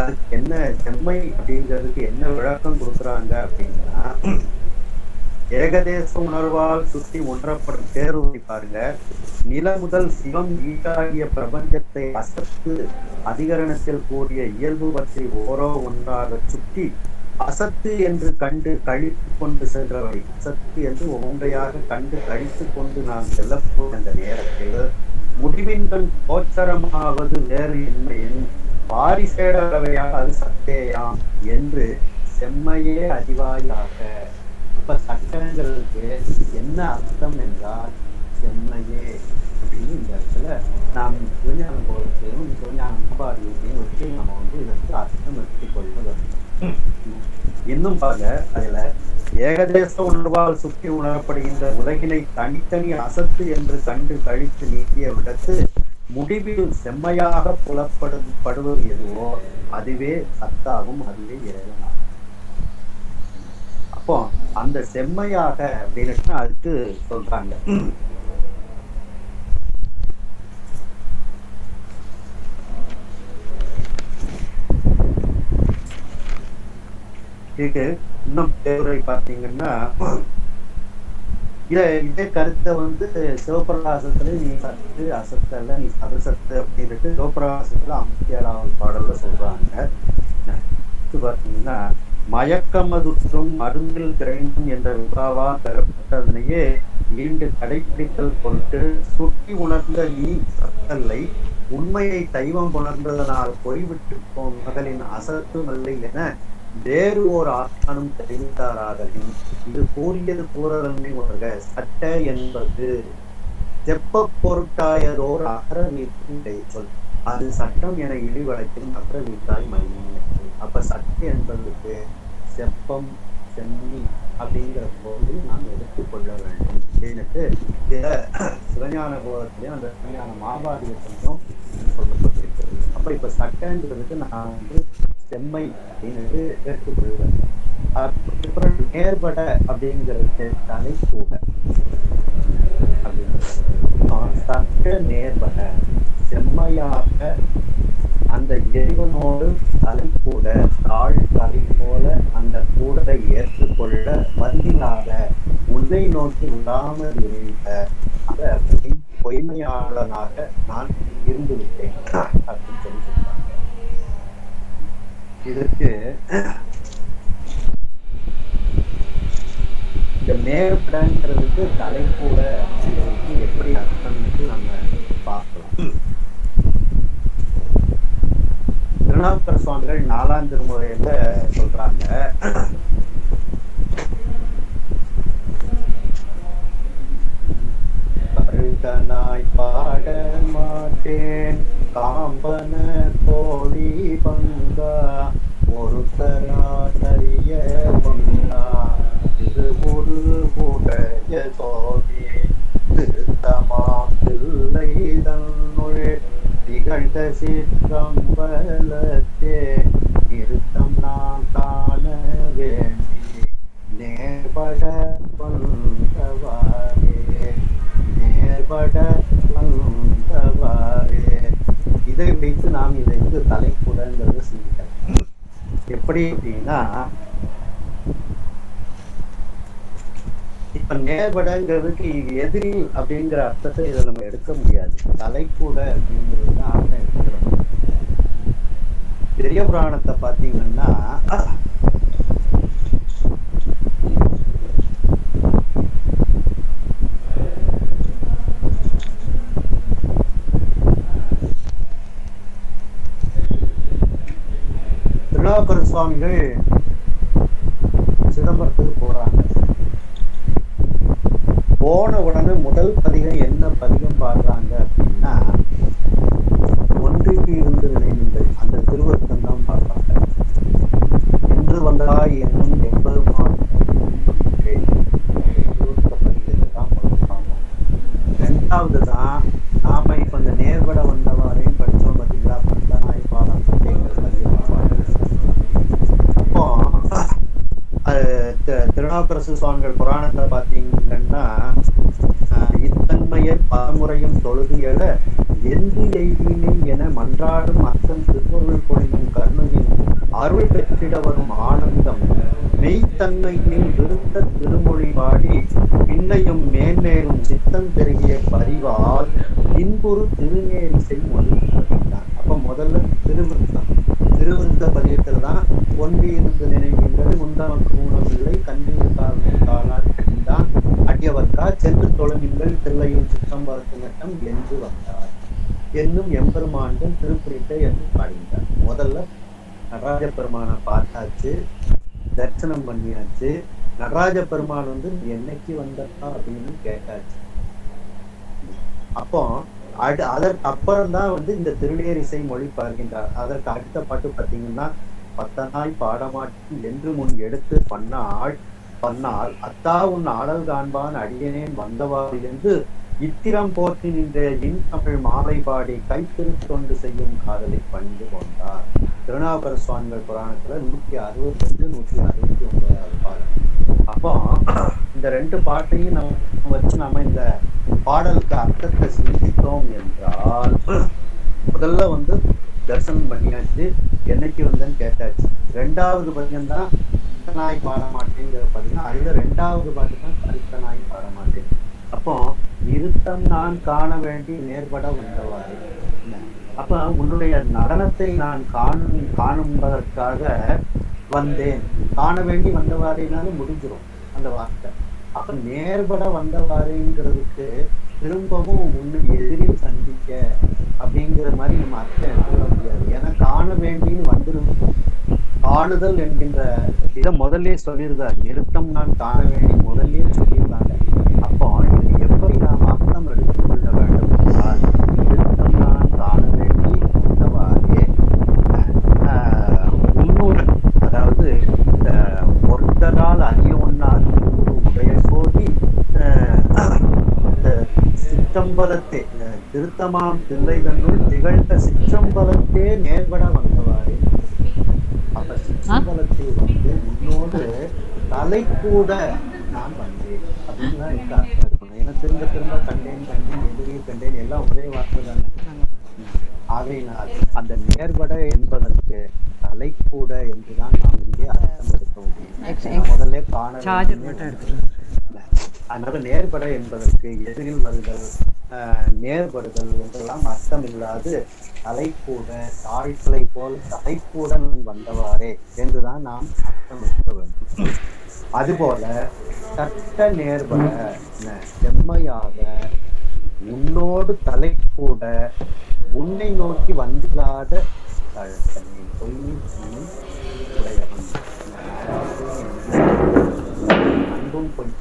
அதுக்கு என்ன, செம்மை அப்படிங்கிறதுக்கு என்ன விளக்கம் கொடுக்குறாங்க அப்படின்னா, ஏகதேச உணர்வால் சுற்றி ஒன்றப்படும் பேருரை பாருங்க. நில முதல் சிவம் ஈட்டாகிய பிரபஞ்சத்தை அசத்து அதிகரணத்தில் கூடிய இயல்பு பற்றி ஓரோ ஒன்றாக சுட்டி அசத்து என்று கண்டு கழித்து கொண்டு சென்றவை அசத்து என்று ஒன்றையாக கண்டு கழித்து கொண்டு நாம் செல்லப்போம் என்ற நேரத்தில் முடிவின்கள் கோச்சரமாவது வேறு என்னையின் பாரிசேடவையாக அது சத்தேயாம் என்று செம்மையே அறிவாயாக. இப்ப சட்டங்கிறதுக்கு என்ன அர்த்தம் என்றால் செம்மையே அப்படின்னு இந்த இடத்துல நாம் சிவஞான போதத்தையும் சிவஞான மகாபாரதத்தையும் வச்சு நம்ம இதற்கு அர்த்தம் எடுத்துக் கொள்வது. இன்னும் பாருங்க, அதுல ஏகதேச உணர்வால் சுற்றி உணரப்படுகின்ற உலகினை தனித்தனி அசத்து என்று கண்டு கழித்து நீக்கிய விடத்து முடிவில் செம்மையாக புலப்படுவது எதுவோ அதுவே சத்தாகும், அதுவே இறைவனாகும். அப்போ அந்த செம்மையாக அப்படின்னு அதுக்கு சொல்றாங்க. இதுக்கு இன்னும் பேருரை பார்த்தீங்கன்னா, இதே கருத்தை சிவபிரகாசத்துல நீ சத்து அசத்தல்ல நீ சதசத்து அப்படின்ட்டு சிவபிரகாசத்துல 57வது பாடல்ல சொல்றாங்க. பார்த்தீங்கன்னா, மயக்கமதுற்றும் மருந்தில் திரைந்தும் என்ற விபாவா பெறப்பட்டதனையே ஈண்டு கடைபிடித்தல் பொருட்டு சுட்டி உணர்ந்த நீ சத்தல்லை, உண்மையை தெய்வம் உணர்ந்ததனால் பொய்விட்டு போம் மகளின் அசத்தும் அல்லை என வேறு ஒரு ஆத்மானும் தெரிவித்தாராதலின் இது கூறியது கூறதன்மை உணர்க. சட்ட என்பது செப்ப பொருட்டாயதோர் அகரவீட்டு சொல், அது சட்டம் என இழிவழக்கின் அகரவீட்டாய் மையம். அப்ப சட்டை என்பதற்கு செப்பம் செம்மி அப்படிங்கிற போது நாம் எடுத்துக்கொள்ள வேண்டும் அப்படின்னுட்டு சிவஞான போதத்திலையும் அந்த சிவஞான மகாபாரதத்திலையும் சொல்லப்பட்டிருக்கிறது. அப்ப இப்ப சட்டங்கிறதுக்கு நான் செம்மை அப்படின்னு ஏற்றுக்கொள்வேன். அப்புறம் நேர்பட அப்படிங்கிறது தலை கூட அப்படிங்கிறது சட்ட நேர்பட செம்மையாக அந்த இறைவனோடு தலை கூட தாழ் தலை போல அந்த கூடலை ஏற்றுக்கொள்ள வந்தில்லாத உன்னை நோக்கி விடாமல் இருந்த அந்த பொய்மையாளனாக நான் இருந்து விட்டேன் அப்படின்னு சொல்லி சொல்றாங்க. இதற்கு இந்த நேர்படங்கிறதுக்கு தலை கூட எப்படி அர்த்தம்னு நம்ம பார்க்கலாம். திருநாவுக்கர் சுவாமிகள் 4ஆம் திருமுறையில சொல்றாங்க, கருத்தனாய் பாட மாட்டேன் காம்பன கோழி பங்கா ஒருத்தரா தரிய பங்கா இது ஒரு உடைய சோதி திருத்தமா பிள்ளை தன்னுள் திகழ்ந்த சிற்றம்பலத்தே நிறுத்தம் நான் காண வேண்டி நேர்பட வந்தவாரே, நேர்பட வந்தவாரே. இதை வைத்து நாம் இதற்கு தலைப்புடங்கிறது சிந்திக்கலாம். எப்படி அப்படின்னா, இப்ப நேர்படங்கிறதுக்கு எதிரி அப்படிங்கிற அர்த்தத்தை இதை நம்ம எடுக்க முடியாது. தலைக்கூட அப்படிங்கிறது தான் அர்த்தம் எடுக்கிறோம். பெரிய புராணத்தை பார்த்தீங்கன்னா திருநாவுக்கர சுவாமிகள் சிதம்பரத்துக்கு போறாங்க. போன உடனே முதல் பதிகம் என்ன பதிகம் பாடுறாங்க அப்படின்னா, ஒன்றில் இருந்து நினைவுங்கள், அந்த திருவருத்தம் தான் பாடுறாங்க. என்று வந்தாய் என்னும் எம்பெருமான் திருவருத்த பதிகத்தை தான் பாடுறாங்க. ரெண்டாவது தான் நாம இப்ப இந்த நேர்பட வந்தவாரையும் படிச்சோம் பார்த்தீங்களா, பத்தனாய் பாடம் அப்படிங்கிற பதிகம் பாடுறாங்க. அப்போ திருநாவுக்கரசு சுவாமிகள் புராணத்தை பார்த்தீங்கன்னா, இத்தன்மையர் பலமுறையும் தொழுது எழ எந்தி எய்தினை என மன்றாடும் அத்தன் திருப்பொருள் பொழியும் கருணையின் அருள் பெற்றிட வரும் ஆனந்தம் மெய்த்தன்மையின் விருத்த திருமொழி பாடி பின்னையும் மேன்மேலும் சித்தம் பெருகிய பரிவால் இன்புறு திருநேரிசை மொழி. அப்ப முதல்ல திருவிருத்த பதியத்துல தான் ஒன்றி இருந்து நினைவுங்கள் முந்தமக்கு ஊனமில்லை கண்ணீர் காலால் அடியவர்கா சென்று தொழுங்கள் தில்லையும் சித்தம்பரத்து நட்டம் என்று வந்தார் என்னும் எம்பெருமான்கள் திருக்குறிப்பை என்று பாடினார். முதல்ல நடராஜ பெருமானை பார்த்தாச்சு, தரிசனம் பண்ணியாச்சு. நடராஜ பெருமான் என்னைக்கு வந்தா அப்படின்னு கேட்டாச்சு. அப்போ அதற்கு அப்புறம் தான் இந்த திருநேரிசை மொழி பார்க்கின்றார். அதற்கு அடுத்த பாட்டு பார்த்தீங்கன்னா, பத்தனாய் பாடமாட்டி என்று முன் எடுத்து பண்ணால் அத்தா உன் ஆடல் காண்பான் அடியனேன் வந்தவாறு என்று இத்திரம் போற்றி நின்ற இன் தமிழ் மாலை பாடி கைத்திருத்தொண்டு செய்யும் காதலை பணிந்து கொண்டார். திருநாவுக்கர சுவாமிகள் புராணத்துல 165 169 பாடல். அப்போ இந்த ரெண்டு பாட்டையும் நம்ம வச்சு நம்ம இந்த பாடலுக்கு அர்த்தத்தை சிந்தித்தோம் என்றால், முதல்ல தரிசனம் பண்ணியாச்சு, என்னைக்கு வந்தேன்னு கேட்டாச்சு. ரெண்டாவது பதியம் தான் கருத்தனாய் பாட மாட்டேங்கிற பதியம். அதுல ரெண்டாவது பாட்டு தான் கருத்தனாய் பாட மாட்டேன். அப்போ நிறுத்தம் நான் காண வேண்டி நேர்பட வந்தவாறு. அப்ப உன்னுடைய நடனத்தை நான் காணும்பதற்காக வந்தேன். காண வேண்டி வந்தவாறினாலும் முடிஞ்சிடும் அந்த வார்த்தை. அப்ப நேர்பட வந்தவாறுங்கிறதுக்கு திரும்பவும் உன்னை எதிரில் சந்திக்க அப்படிங்கிற மாதிரி நம்ம அர்த்தம் எடுத்துக்க முடியாது. ஏன்னா காண வேண்டின்னு வந்துடும். காணுதல் என்கின்ற இதை முதல்ல சொல்லியிருந்தார். நிறுத்தம் நான் காண வேண்டி முதல்ல சொல்லியிருந்தாங்க. அப்போ இது எப்படி நாம் அர்த்தம் எடுத்துக்கொள்ள வேண்டும் என்றால், நிறுத்தம் நான் காண வேண்டி வந்தவாறே உன்னுடன், அதாவது இந்த ஒருத்தரால் அறிய ஒன்னாது உடைய சோதி சிற்றம்பலத்தே திருத்தமாம் தில்லை தன்னுள் திகழ்ந்த சிற்றம்பலத்தே நேர்பட வந்தவாறே. அப்ப சிற்றம்பலத்தை உன்னோடு தலை கூட நான் வந்தேன் அப்படின்னு தான் எனக்கு அர்த்தம் இருக்கணும். ஏன்னா திரும்ப கண்டேன் எதிரியை கண்டேன் எல்லாம் ஒரே வார்த்தை தானே. ஆகையினால் அந்த நேர்பட என்பதற்கு தலை கூட என்றுதான் நாம் இங்கே அர்த்தம் எடுக்க முடியும். முதல்ல காண. அதனால நேர்பட என்பதற்கு எதிரில் வருதல், நேர்படுதல் என்றெல்லாம் அர்த்தம் இல்லாது தலைக்கூட தாழ்த்தலை போல் தலைக்கூடன் வந்தவாறே என்றுதான் நாம் அர்த்தம் எடுக்க வேண்டும். அதுபோல சட்ட நேர்பட செம்மையாக உன்னோடு தலைக்கூட உன்னை நோக்கி வந்தில்லாத உடையவன் அன்பும் பொய்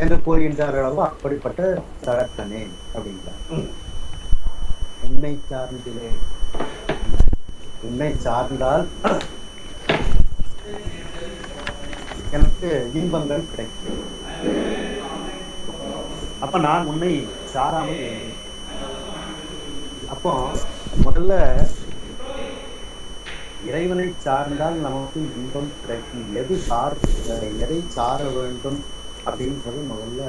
என்று கூறுகின்றார் அளவு அப்படிப்பட்ட தரத்தனே அப்படின்றார். உன்னை சார்ந்திலே, உன்னை சார்ந்தால் எனக்கு இன்பங்கள் கிடைக்கும். அப்ப நான் உன்னை சாராமல் இருந்தேன். அப்ப அப்போ முதல்ல இறைவனை சார்ந்தால் நமக்கு இன்பம் கிடைக்கும். எதை சார வேண்டும் அப்படின்றது முதல்ல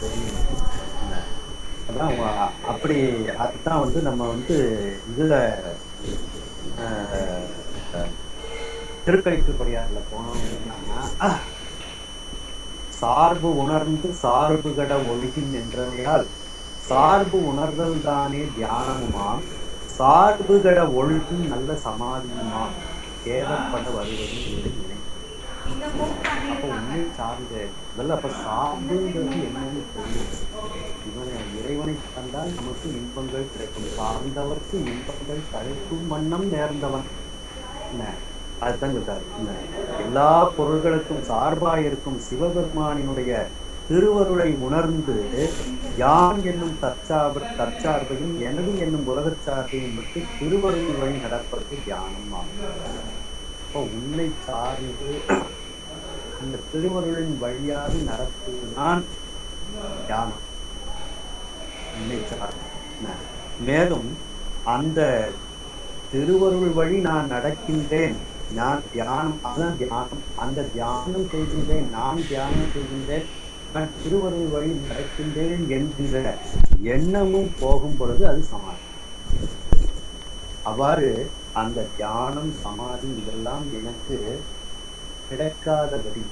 தெரியணும். அதான் அப்படி அதுதான் நம்ம இதுல திருக்கழித்துப்படியார்ல போனோம்னா சார்பு உணர்ந்து சார்பு கட ஒழுகின் என்றால் சார்பு உணர்தல் தானே தியானமுமாம், சார்பு கட ஒழுகின் நல்ல சமாதியுமாம், கேதப்பட வருவது இல்லை. அப்ப உண்மை சார்ந்த முதல்ல அப்ப சார்புங்கிறது என்னன்னு தெரியும். இறைவனை சார்ந்தால் நமக்கு இன்பங்கள் கிடைக்கும். சார்ந்தவர்க்கு இன்பங்கள் கிடைக்கும் வண்ணம் நேர்ந்தவன் என்ன அதுதான் சொல்றாரு. எல்லா பொருள்களுக்கும் சார்பாயிருக்கும் சிவபெருமானினுடைய திருவருளை உணர்ந்து யான் என்னும் தற்சார்பையும் எனது என்னும் உலகச்சார்பையும் விட்டு திருவருள் வழி நடப்பது தியானம் ஆகும். இப்போ உன்னை சார்ந்து அந்த திருவருளின் வழியாக நடத்துவதுதான் தியானம். உன்னை சார்ந்து மேலும் அந்த திருவருள் வழி நான் நடக்கின்றேன், நான் தியானம், அதான் தியானம், அந்த தியானம் செய்கின்றேன், நான் தியானம் செய்கின்றேன், நான் திருவருள் வழி நடக்கின்றேன் என்கின்ற எண்ணமும் போகும் பொழுது அது சமாதி. அவ்வாறு அந்த தியானம் சமாதி இதெல்லாம் எனக்கு கிடைக்காதபடி,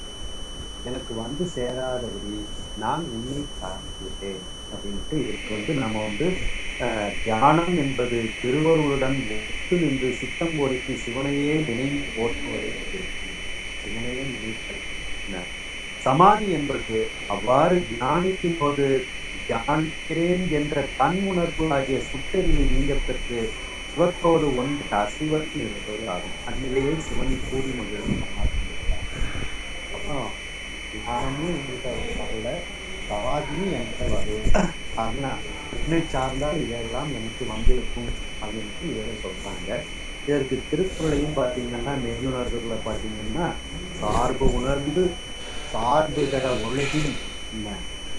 எனக்கு சேராதபடி நான் உண்மை சார்ந்துட்டேன் அப்படின்ட்டு இதுக்கு நம்ம தியானம் என்பது திருவருளுடன் ஒத்து நின்று சித்தம் ஒடுக்கி சிவனையே நினைவு போற்றுவதை சிவனையே நினைவு. சமாதி என்பது அவ்வாறு தியானிக்கும் போது தியானிக்கிறேன் என்ற தன் உணர்வு ஆகிய சுட்டறிவை நீங்க பெற்று சிவத்தோடு ஒன்று அசைவத்து இருப்பது ஆகும். அந்நிலையை சிவனை கூடி மகிழும் சமாதி. அப்புறம் தியானமும் என்கிட்ட சமாதியும் என்கிட்ட வரும். ஆனா உன்னை சார்ந்தால் இதெல்லாம் எனக்கு வந்திருக்கும் அப்படின்ட்டு இதை சொல்றாங்க. இதற்கு திருக்குறளையும் பார்த்தீங்கன்னா மெய்யுணர்வுகளை பார்த்தீங்கன்னா சார்பு உணர்ந்து சார்பு தர உலகில்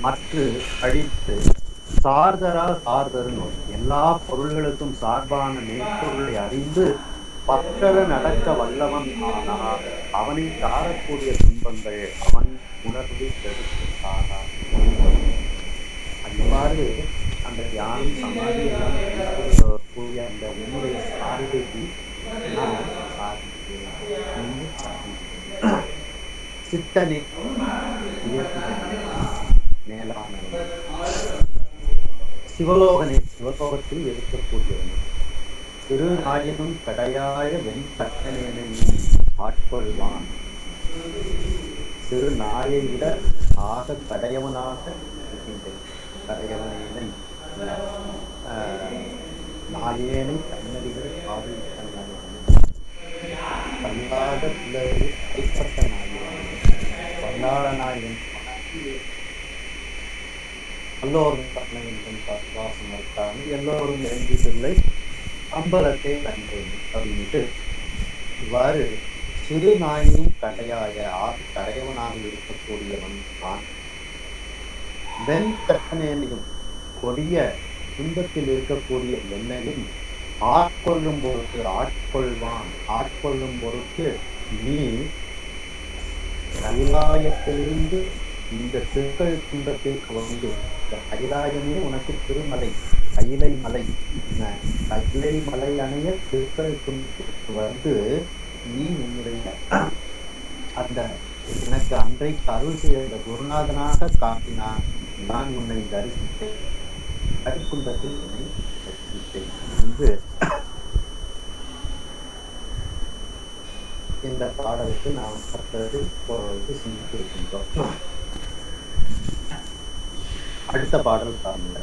மற்ற அழித்து சார்தரா சார்தருன்னு எல்லா பொருள்களுக்கும் சார்பான மெய்ப்பொருளை அறிந்து பற்றற நடக்க வல்லவன் ஆனால் அவனை சாரக்கூடிய துன்பங்கள் அவன் உணர்வு பெருத்து சாரா. அவ்வாறு அந்த தியானம் சமாதி எல்லாம் கூடிய அந்த என்னுடைய சார்பைக்கு நான் சித்தனை மேலான சிவலோகத்தில் இருக்கக்கூடியவன் திருநாயனும் கடையாய வெண்கட்டனேனும் ஆட்கொள்வான். சிறு நாயை விட ஆக கடையவனாக இருக்கின்றேன். கடையவனேனை நாயேனை கண்ணடிகள் காவல் கல்லாத பிள்ளை கைப்பட்ட நாயகன் வல்லாள நாயகன் எல்லோரும் கண்ணை என்றும் வாசம் இருக்காங்க. எல்லோரும் எழுந்தியதில்லை அம்பலத்தை கண்டேன் அப்படின்ட்டு இவ்வாறு சிறு நாயும் கடையாய கடையவனாக இருக்கக்கூடியவன் தான். வெண்கட்டனையும் கொடிய துன்பத்தில் இருக்கக்கூடிய என்னையும் ஆட்கொள்ளும் பொருட்டு ஆட்கொள்வான். ஆட்கொள்ளும் பொருட்டு நீ கைலாயத்திலிருந்து இந்த திருக்கழு துன்பத்திற்கு வந்து கைலாயமே உனக்கு திருமலை கைலை மலை. கைலை மலை அணைய திருக்கழு துன்பத்திற்கு வந்து நீ உன்னுடைய அந்த எனக்கு அன்றைக்கு அருள் செய்த குருநாதனாக காட்டினான். நான் உன்னை தரிசித்தேன், கடிக்குண்டத்தில் உன்னை தரிசித்தேன் என்று இந்த பாடலுக்கு நாம் கற்றது போறது சிந்தித்திருக்கின்றோம். அடுத்த பாடல் பாருங்க.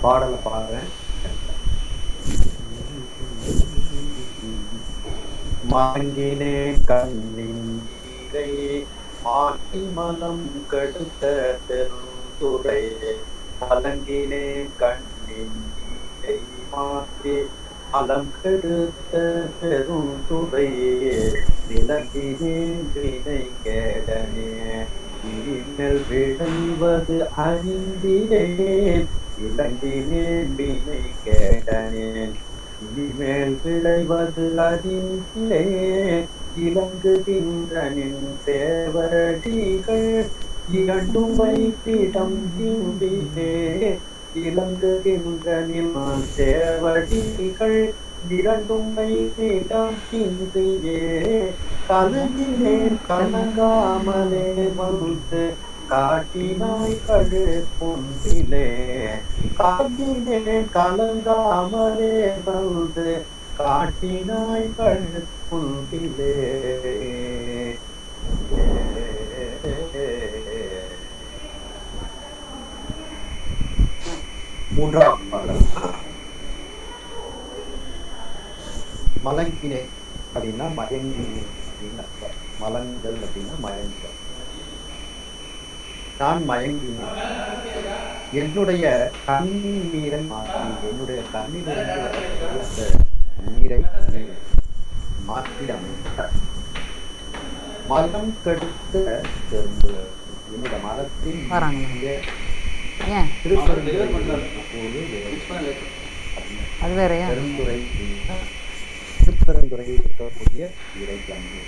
பாடலை பாடுறேன். மாங்கினே கண்ணின் மாட்டி மனம் கடுத்த பெருந்துரை அலங்கினே கண்ணின் மாற்றி அலம் கெடுத்த பெருந்துரையே விலங்கினேன் வினை கேடனே இனிமேல் விளைவது அறிந்திலேன் இலங்கினேன் வினை கேடனேன் இனிமேல் விளைவது அறிந்திலேன் இலங்குகின்ற நின் சேவடிகள் இரண்டும் வைத்திடம் திம்பிலே இலங்குகின்ற நின் சேவடிகள் இரண்டும் வைத்திடம் திம்பிலே கலங்கினேன் கலங்காமலே வந்து காட்டினாய் கழு பொன்றிலே காட்டினேன் கலங்காமலே வந்து காட்டினாய் கழு பொன்றிலே. மூன்றாம் பாடல். மலங்கினேன் அப்படின்னா மயங்கினேன் அப்படின்னு அர்த்தம். மலங்கள் அப்படின்னா மயங்கல். நான் மயங்கினேன், என்னுடைய கண்ணின் நீரை மாற்றி, என்னுடைய கண்ணிலிருந்து வரக்கூடிய அந்த நீரை மாற்றி அமைத்தார். மலம் கெடுத்த என்னோட மலத்தின் அது வேறையா பெருந்துறை திருப்பெருந்துறையில் இருக்கக்கூடிய இறைக்கண்ணு.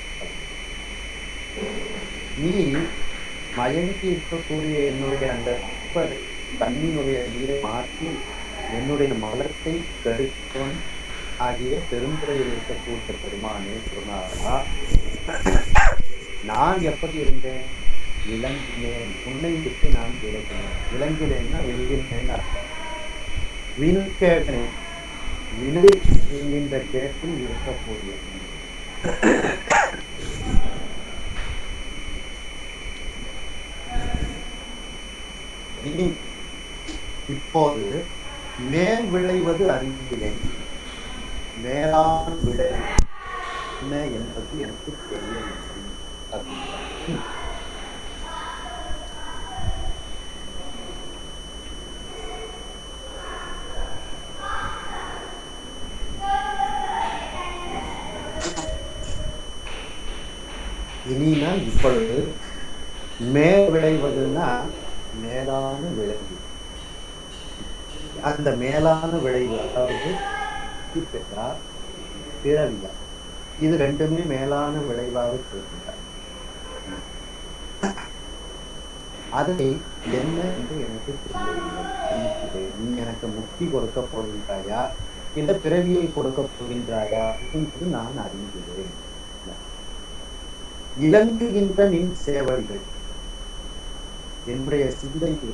நீ மயங்கி இருக்கக்கூடிய என்னுடைய அந்த கண்ணினுடைய நீரை மாற்றி என்னுடைய மலத்தை கெடுத்தோன் ஆகிய பெருந்துறையில் இருக்கக்கூடிய பெருமானே சொன்னாரா, நான் எப்படி இருந்தேன்? விளங்கினேன், உன்னை விட்டு நான் விளங்கினேன். விளங்கினேன்னா வெளியினேன்னு அர்த்தம். வினுக்கேட்டனேன், வினை என்கின்ற கேட்டில் இருக்கக்கூடிய இனி இப்போது மேல் விளைவது அறிகிறேன், மேலான விளை என்ன என்பது எனக்கு தெரியவில்லை. இனினா இப்பொழுது மேல் விளைவதுன்னா மேலான விளைவு. அந்த மேலான விளைவு அதாவது பெற்றார் பிறவியா, இது ரெண்டுமே மேலான விளைவாக சொல்கிறார். அதை என்ன என்று எனக்கு தெரியவில்லை. நீ எனக்கு முக்தி கொடுக்க போகின்றாயா இந்த பிறவியை கொடுக்க போகின்றாயா என்று நான் அறிகிறேன். இலங்குகின்ற நின் சேவடிகள், என்னுடைய சிந்தைக்கு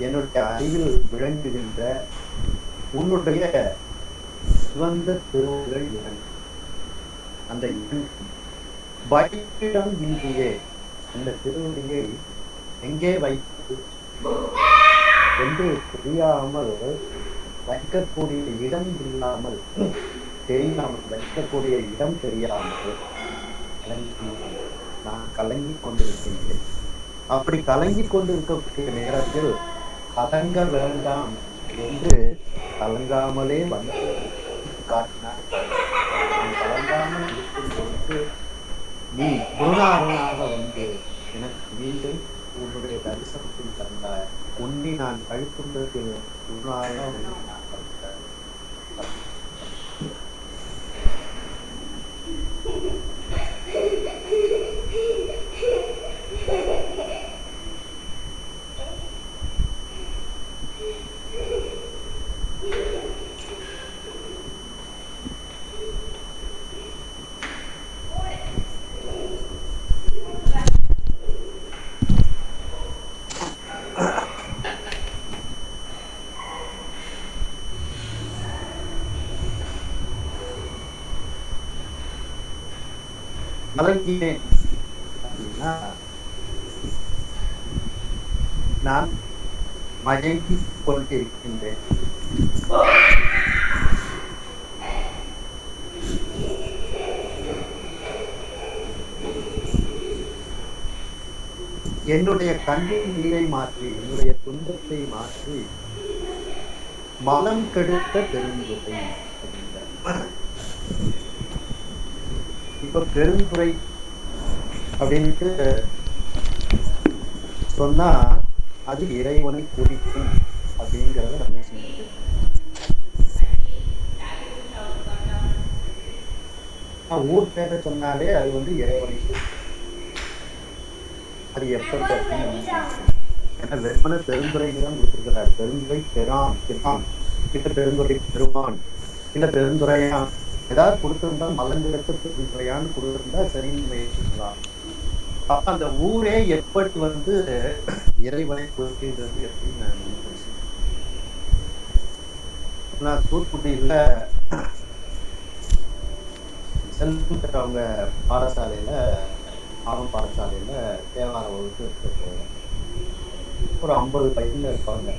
என்னுடைய அறிவில் விளங்குகின்ற உன்னுடைய சிவந்த திருவுகள் இரண்டு. அந்த வைப்பிடம் இன்றியே அந்த திருவடியை எங்கே வைத்து என்று தெரியாமல் வைக்கக்கூடிய இடம் இல்லாமல், தெரியாமல் வைக்கக்கூடிய இடம் தெரியாமல் நான் கலங்கி கொண்டிருக்கின்றேன். அப்படி கலங்கி கொண்டிருக்கக்கூடிய நேரத்தில் கலங்க வேண்டாம் என்று கலங்காமலே வந்து காட்டினார். கலங்காமல் இருக்கும் பொழுது நீ குருநாதனாக வந்து எனக்கு மீண்டும் உன்னுடைய தரிசனத்தில் தந்தாய். உன்னை நான் கழித்துள்ளது குருநாதனாக நான் கழித்தேன். மலங்கினேன் அப்படின்னா நான் மயங்கி கொண்டிருக்கின்றேன். என்னுடைய கண்ணின் நீரை மாற்றி, என்னுடைய துன்பத்தை மாற்றி மலம் கெடுத்த பெருந்துறை அப்படின்ற. இப்ப பெருந்துறை அப்படின்ட்டு சொன்னா அது இறைவனை குறிக்கும் அப்படிங்கிறத நம்ம சிந்திக்கணும். ஊர் பேரை சொன்னாலே அது வந்து இறைவனை குறிக்கும். அது எப்படி அப்படின்னு நம்ம சிந்திக்கணும். ஏன்னா வெறுமன பெருந்துறைக்கு தான் கொடுத்திருக்கிறார். பெருந்துறை பெறான் பிரான் கிட்ட பெருந்துறை பெருமான் இல்ல பெருந்துறையான் ஏதாவது கொடுத்திருந்தா மலங்கிடத்து பெருந்துறையான்னு கொடுத்திருந்தா சரின்னு ஏற்றுக்கலாம். அப்ப அந்த ஊரே எப்படி வந்து இறைவனை குறிக்கின்றது அப்படின்னு நான் நினைக்கிறேன். நான் தூத்துக்குடியில செல்வம் அவங்க பாடசாலையில ஆரம்ப பாடசாலையில தேவார வகுப்பு எடுத்து ஒரு 50 பையன்கள் இருப்பாங்க.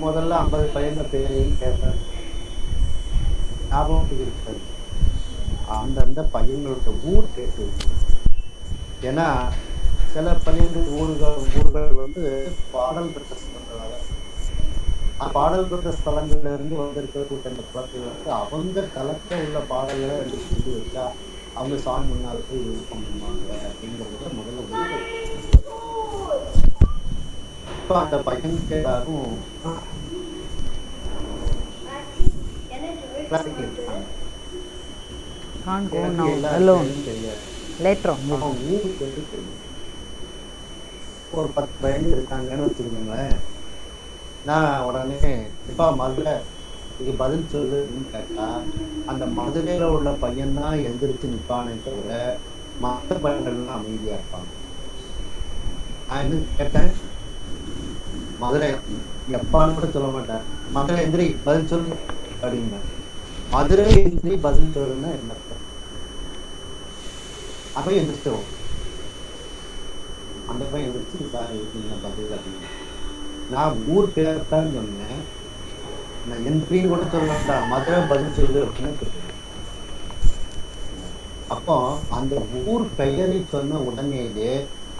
முதல்ல 50 பையன்கள் பேரையும் கேட்பேன். ஞாபகத்துக்கு இருக்காது. அந்தந்த பையன்களோட ஊர் கேட்டு. ஏன்னா சில பையன்கள் ஊர்கள் வந்து பாடல் பெற்ற ஸ்தலங்களாக பாடல் பெற்ற ஸ்தலங்கள்ல இருந்து வந்திருக்கக்கூடிய அந்த குழந்தைகள் வந்து அவங்க தளத்துல உள்ள பாடல்களை ரெண்டு சொல்லி வச்சா அவங்க சாமி முன்னால் போய் விருப்பம் பண்ணுவாங்க அப்படிங்கிறத முதல்ல ஊர். இப்ப அந்த பையனுக்கு எல்லாரும் கிளாசிக்கல் இருக்காங்க. Can't go எனக்கு now எல்லா alone. பேரும் தெரியாது. Later on. அவன் ஊருக்கு வந்து தெரியும். ஒரு 10 பையன் இருக்காங்கன்னு வச்சுக்கோங்களேன். நான் உடனே இப்ப மதுரை இது பதில் சொல்லு அப்படின்னு கேட்டா அந்த மதுரையில உள்ள பையன் தான் எந்திரிச்சு நிற்பானே தவிர மற்ற பையன்கள்லாம் அமைதியா இருப்பாங்க. நான் என்ன கேட்டேன், மதுரை எப்பான்னு கூட சொல்ல மாட்டேன். மதுரை எந்திரி பதில் சொல்லு அப்படின்னா மதுரை எந்திரி பதில் சொல்லுன்னா என்ன அர்த்தம்? அவன் எந்திரிச்சிடும். அந்த பையன் எந்திரிச்சு சார் இருக்கீங்க பதில் அப்படின்னு. நான் ஊர் பேரத்தான் சொன்னேன். நான் எந்திரின்னு கூட சொல்ல மாட்டேன். மதுரை பதில் சொல்லு அப்படின்னு. அப்போ அந்த ஊர் பெயரை சொன்ன உடனேயே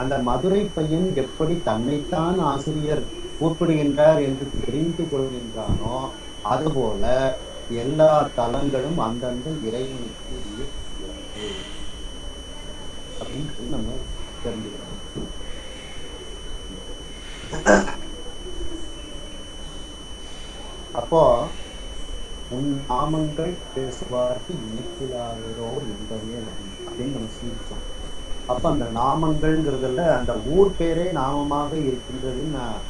அந்த மதுரை பையன் எப்படி தன்னைத்தான் ஆசிரியர் கூப்பிடுகின்றார் என்று தெரிந்து கொள்கின்றானோ அதுபோல எல்லா தலங்களும் அந்தந்த இறைவனுக்கு அப்படின்னு நம்ம தெரிஞ்சுக்கிறோம். அப்போ உன் நாமங்கள் பேசுவார்க்கு இணைப்பிலாகிறோ என்பதே அப்படின்னு நம்ம சிந்திச்சோம். அப்ப அந்த நாமங்கள்ங்கிறதுல அந்த ஊர் பேரே நாமமாக இருக்கின்றதுன்னு நான்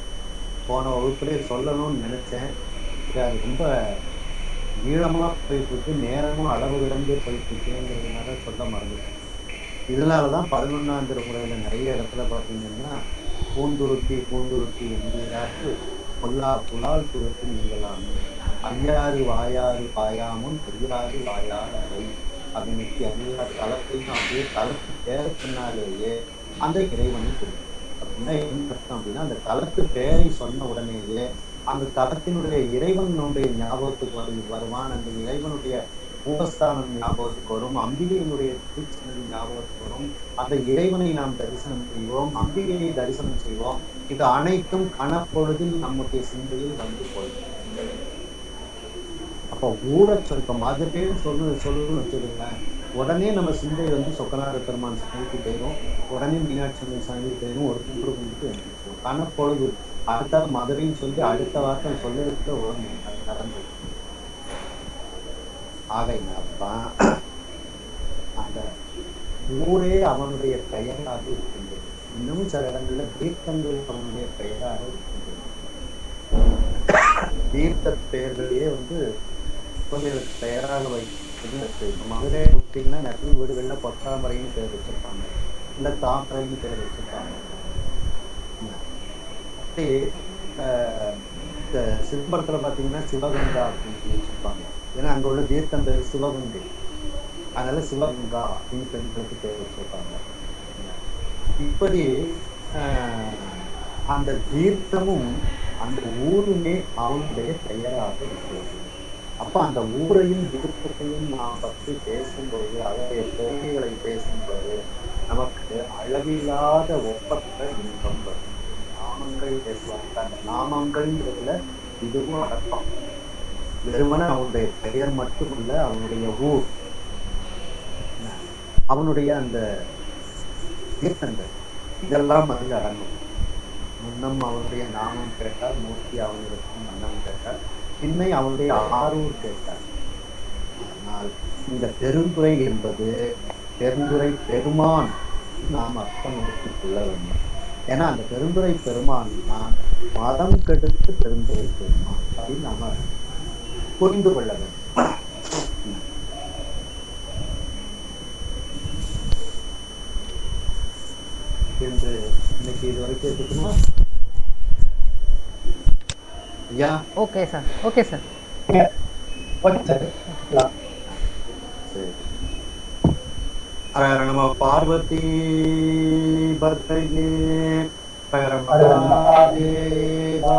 போன வகுப்புலேயே சொல்லணும்னு நினைச்சேன். அது ரொம்ப நீளமா போயிட்டு இருக்கு, நேரமும் அளவு கிடந்து போயிட்டு இருக்குங்கிறதுனால சொல்ல மறந்துட்டேன். இதனாலதான் 11ஆம் திருமுறையில நிறைய இடத்துல பார்த்தீங்கன்னா பூந்துருத்தி என்கிறார்கள் பொல்லா புலால் துரத்து நீங்களாமே ஐயாறு வாயாறு பாயாமும் பெரியாறு வாயாறு அறை அப்படின்னு எல்லா தளத்தையும் அப்படியே தளத்து பேரை சொன்னாலேயே அந்த இறைவனை கொடுக்கும். அப்படின்னா என்ன அர்த்தம் அப்படின்னா அந்த தளத்து பேரை சொன்ன உடனேயே அந்த தளத்தினுடைய இறைவனுடைய ஞாபகத்துக்கு வருவான். அந்த இறைவனுடைய பூவஸ்தானம் ஞாபகத்துக்கு வரும். அம்பிகையினுடைய திருச்செந்தல் ஞாபகத்துக்கு வரும். அந்த இறைவனை நாம் தரிசனம் செய்வோம், அம்பிகையை தரிசனம் செய்வோம். இது அனைத்தும் கணப்பொழுதில் நம்முடைய சிந்தையில் வந்து போயிடும். அப்போ ஊரை இப்ப மதுரைன்னு சொல்லணும்னு வச்சுருங்களேன், உடனே நம்ம சிந்தை வந்து சொக்கநாத பெருமான் சாமிக்கு போயிடும், உடனே மீனாட்சி அம்மன் சாமிக்கு போயிடும், ஒரு குன்று கும்பிட்டு எழுந்திருக்கும். கணப்பொழுது அடுத்த மதுரைன்னு சொல்லி அடுத்த வார்த்தை சொல்லிட்டு அது நடந்தது. ஆகையினால்தான் அந்த ஊரே அவனுடைய பெயராக இருக்கின்றது. இன்னும் சில இடங்கள்ல தீர்த்தங்கள் அவனுடைய பெயராக இருக்கின்றது. தீர்த்த பெயர்களே வந்து கொஞ்சம் பெயராக வைக்கிறது. மதுரை பார்த்தீங்கன்னா நிறைய வீடுகள்ல பொத்தாமரைன்னு பேர் வச்சிருப்பாங்க, இல்ல தாமரைன்னு பேர் வச்சிருப்பாங்க. சிதம்பரத்துல பாத்தீங்கன்னா சிவகங்கா அப்படின்னு வச்சிருப்பாங்க. ஏன்னா அங்க உள்ள தீர்த்தம் பேர் சிவகங்கை, அதனால சிவகங்கா அப்படின்னு பெண்களுக்கு பேர் வச்சிருப்பாங்க. இப்படி அந்த தீர்த்தமும் அந்த ஊருமே அவனுடைய பெயராக இருக்கிறது. அப்ப அந்த ஊரையும் தீர்த்தத்தையும் நாம் பற்றி பேசும்போது, அதனுடைய பெருமைகளை பேசும்போது நமக்கு அளவில்லாத ஒப்பற்ற இன்பம் வரும். நாமங்கள் பேசுவாங்க. அந்த நாமங்கள்ங்கிறதுல இதுவும் அடக்கம். வெறுமன அவனுடைய பெயர் மட்டுமல்ல, அவனுடைய ஊர், அவனுடைய அந்த கீர்த்தங்கள் இதெல்லாம் அதில் அடங்கும். முன்னம் அவனுடைய நாமம் கேட்டால், மூர்த்தி அவனிருக்கும் மன்னம் கேட்டால், பின்னை அவனுடைய ஆரூர் கேட்டார். ஆனால் இந்த பெருந்துறை என்பது பெருந்துறை பெருமான் நாம் அர்த்தம் எடுத்துக் கொள்ள வேண்டும். ஏன்னா அந்த பெருந்துறை பெருமான் தான் மதம் கெடுத்து பெருந்துறை பெருமான் அப்படின்னு நாம புரிந்து கொள்ள வேண்டும். என்று இன்னைக்கு இது வரைக்கும் இருக்குமா ஐயா? Okay sir, okay sir. சரி. ஹர நம பார்வதி பத்ரே ஹர மகாதேவா.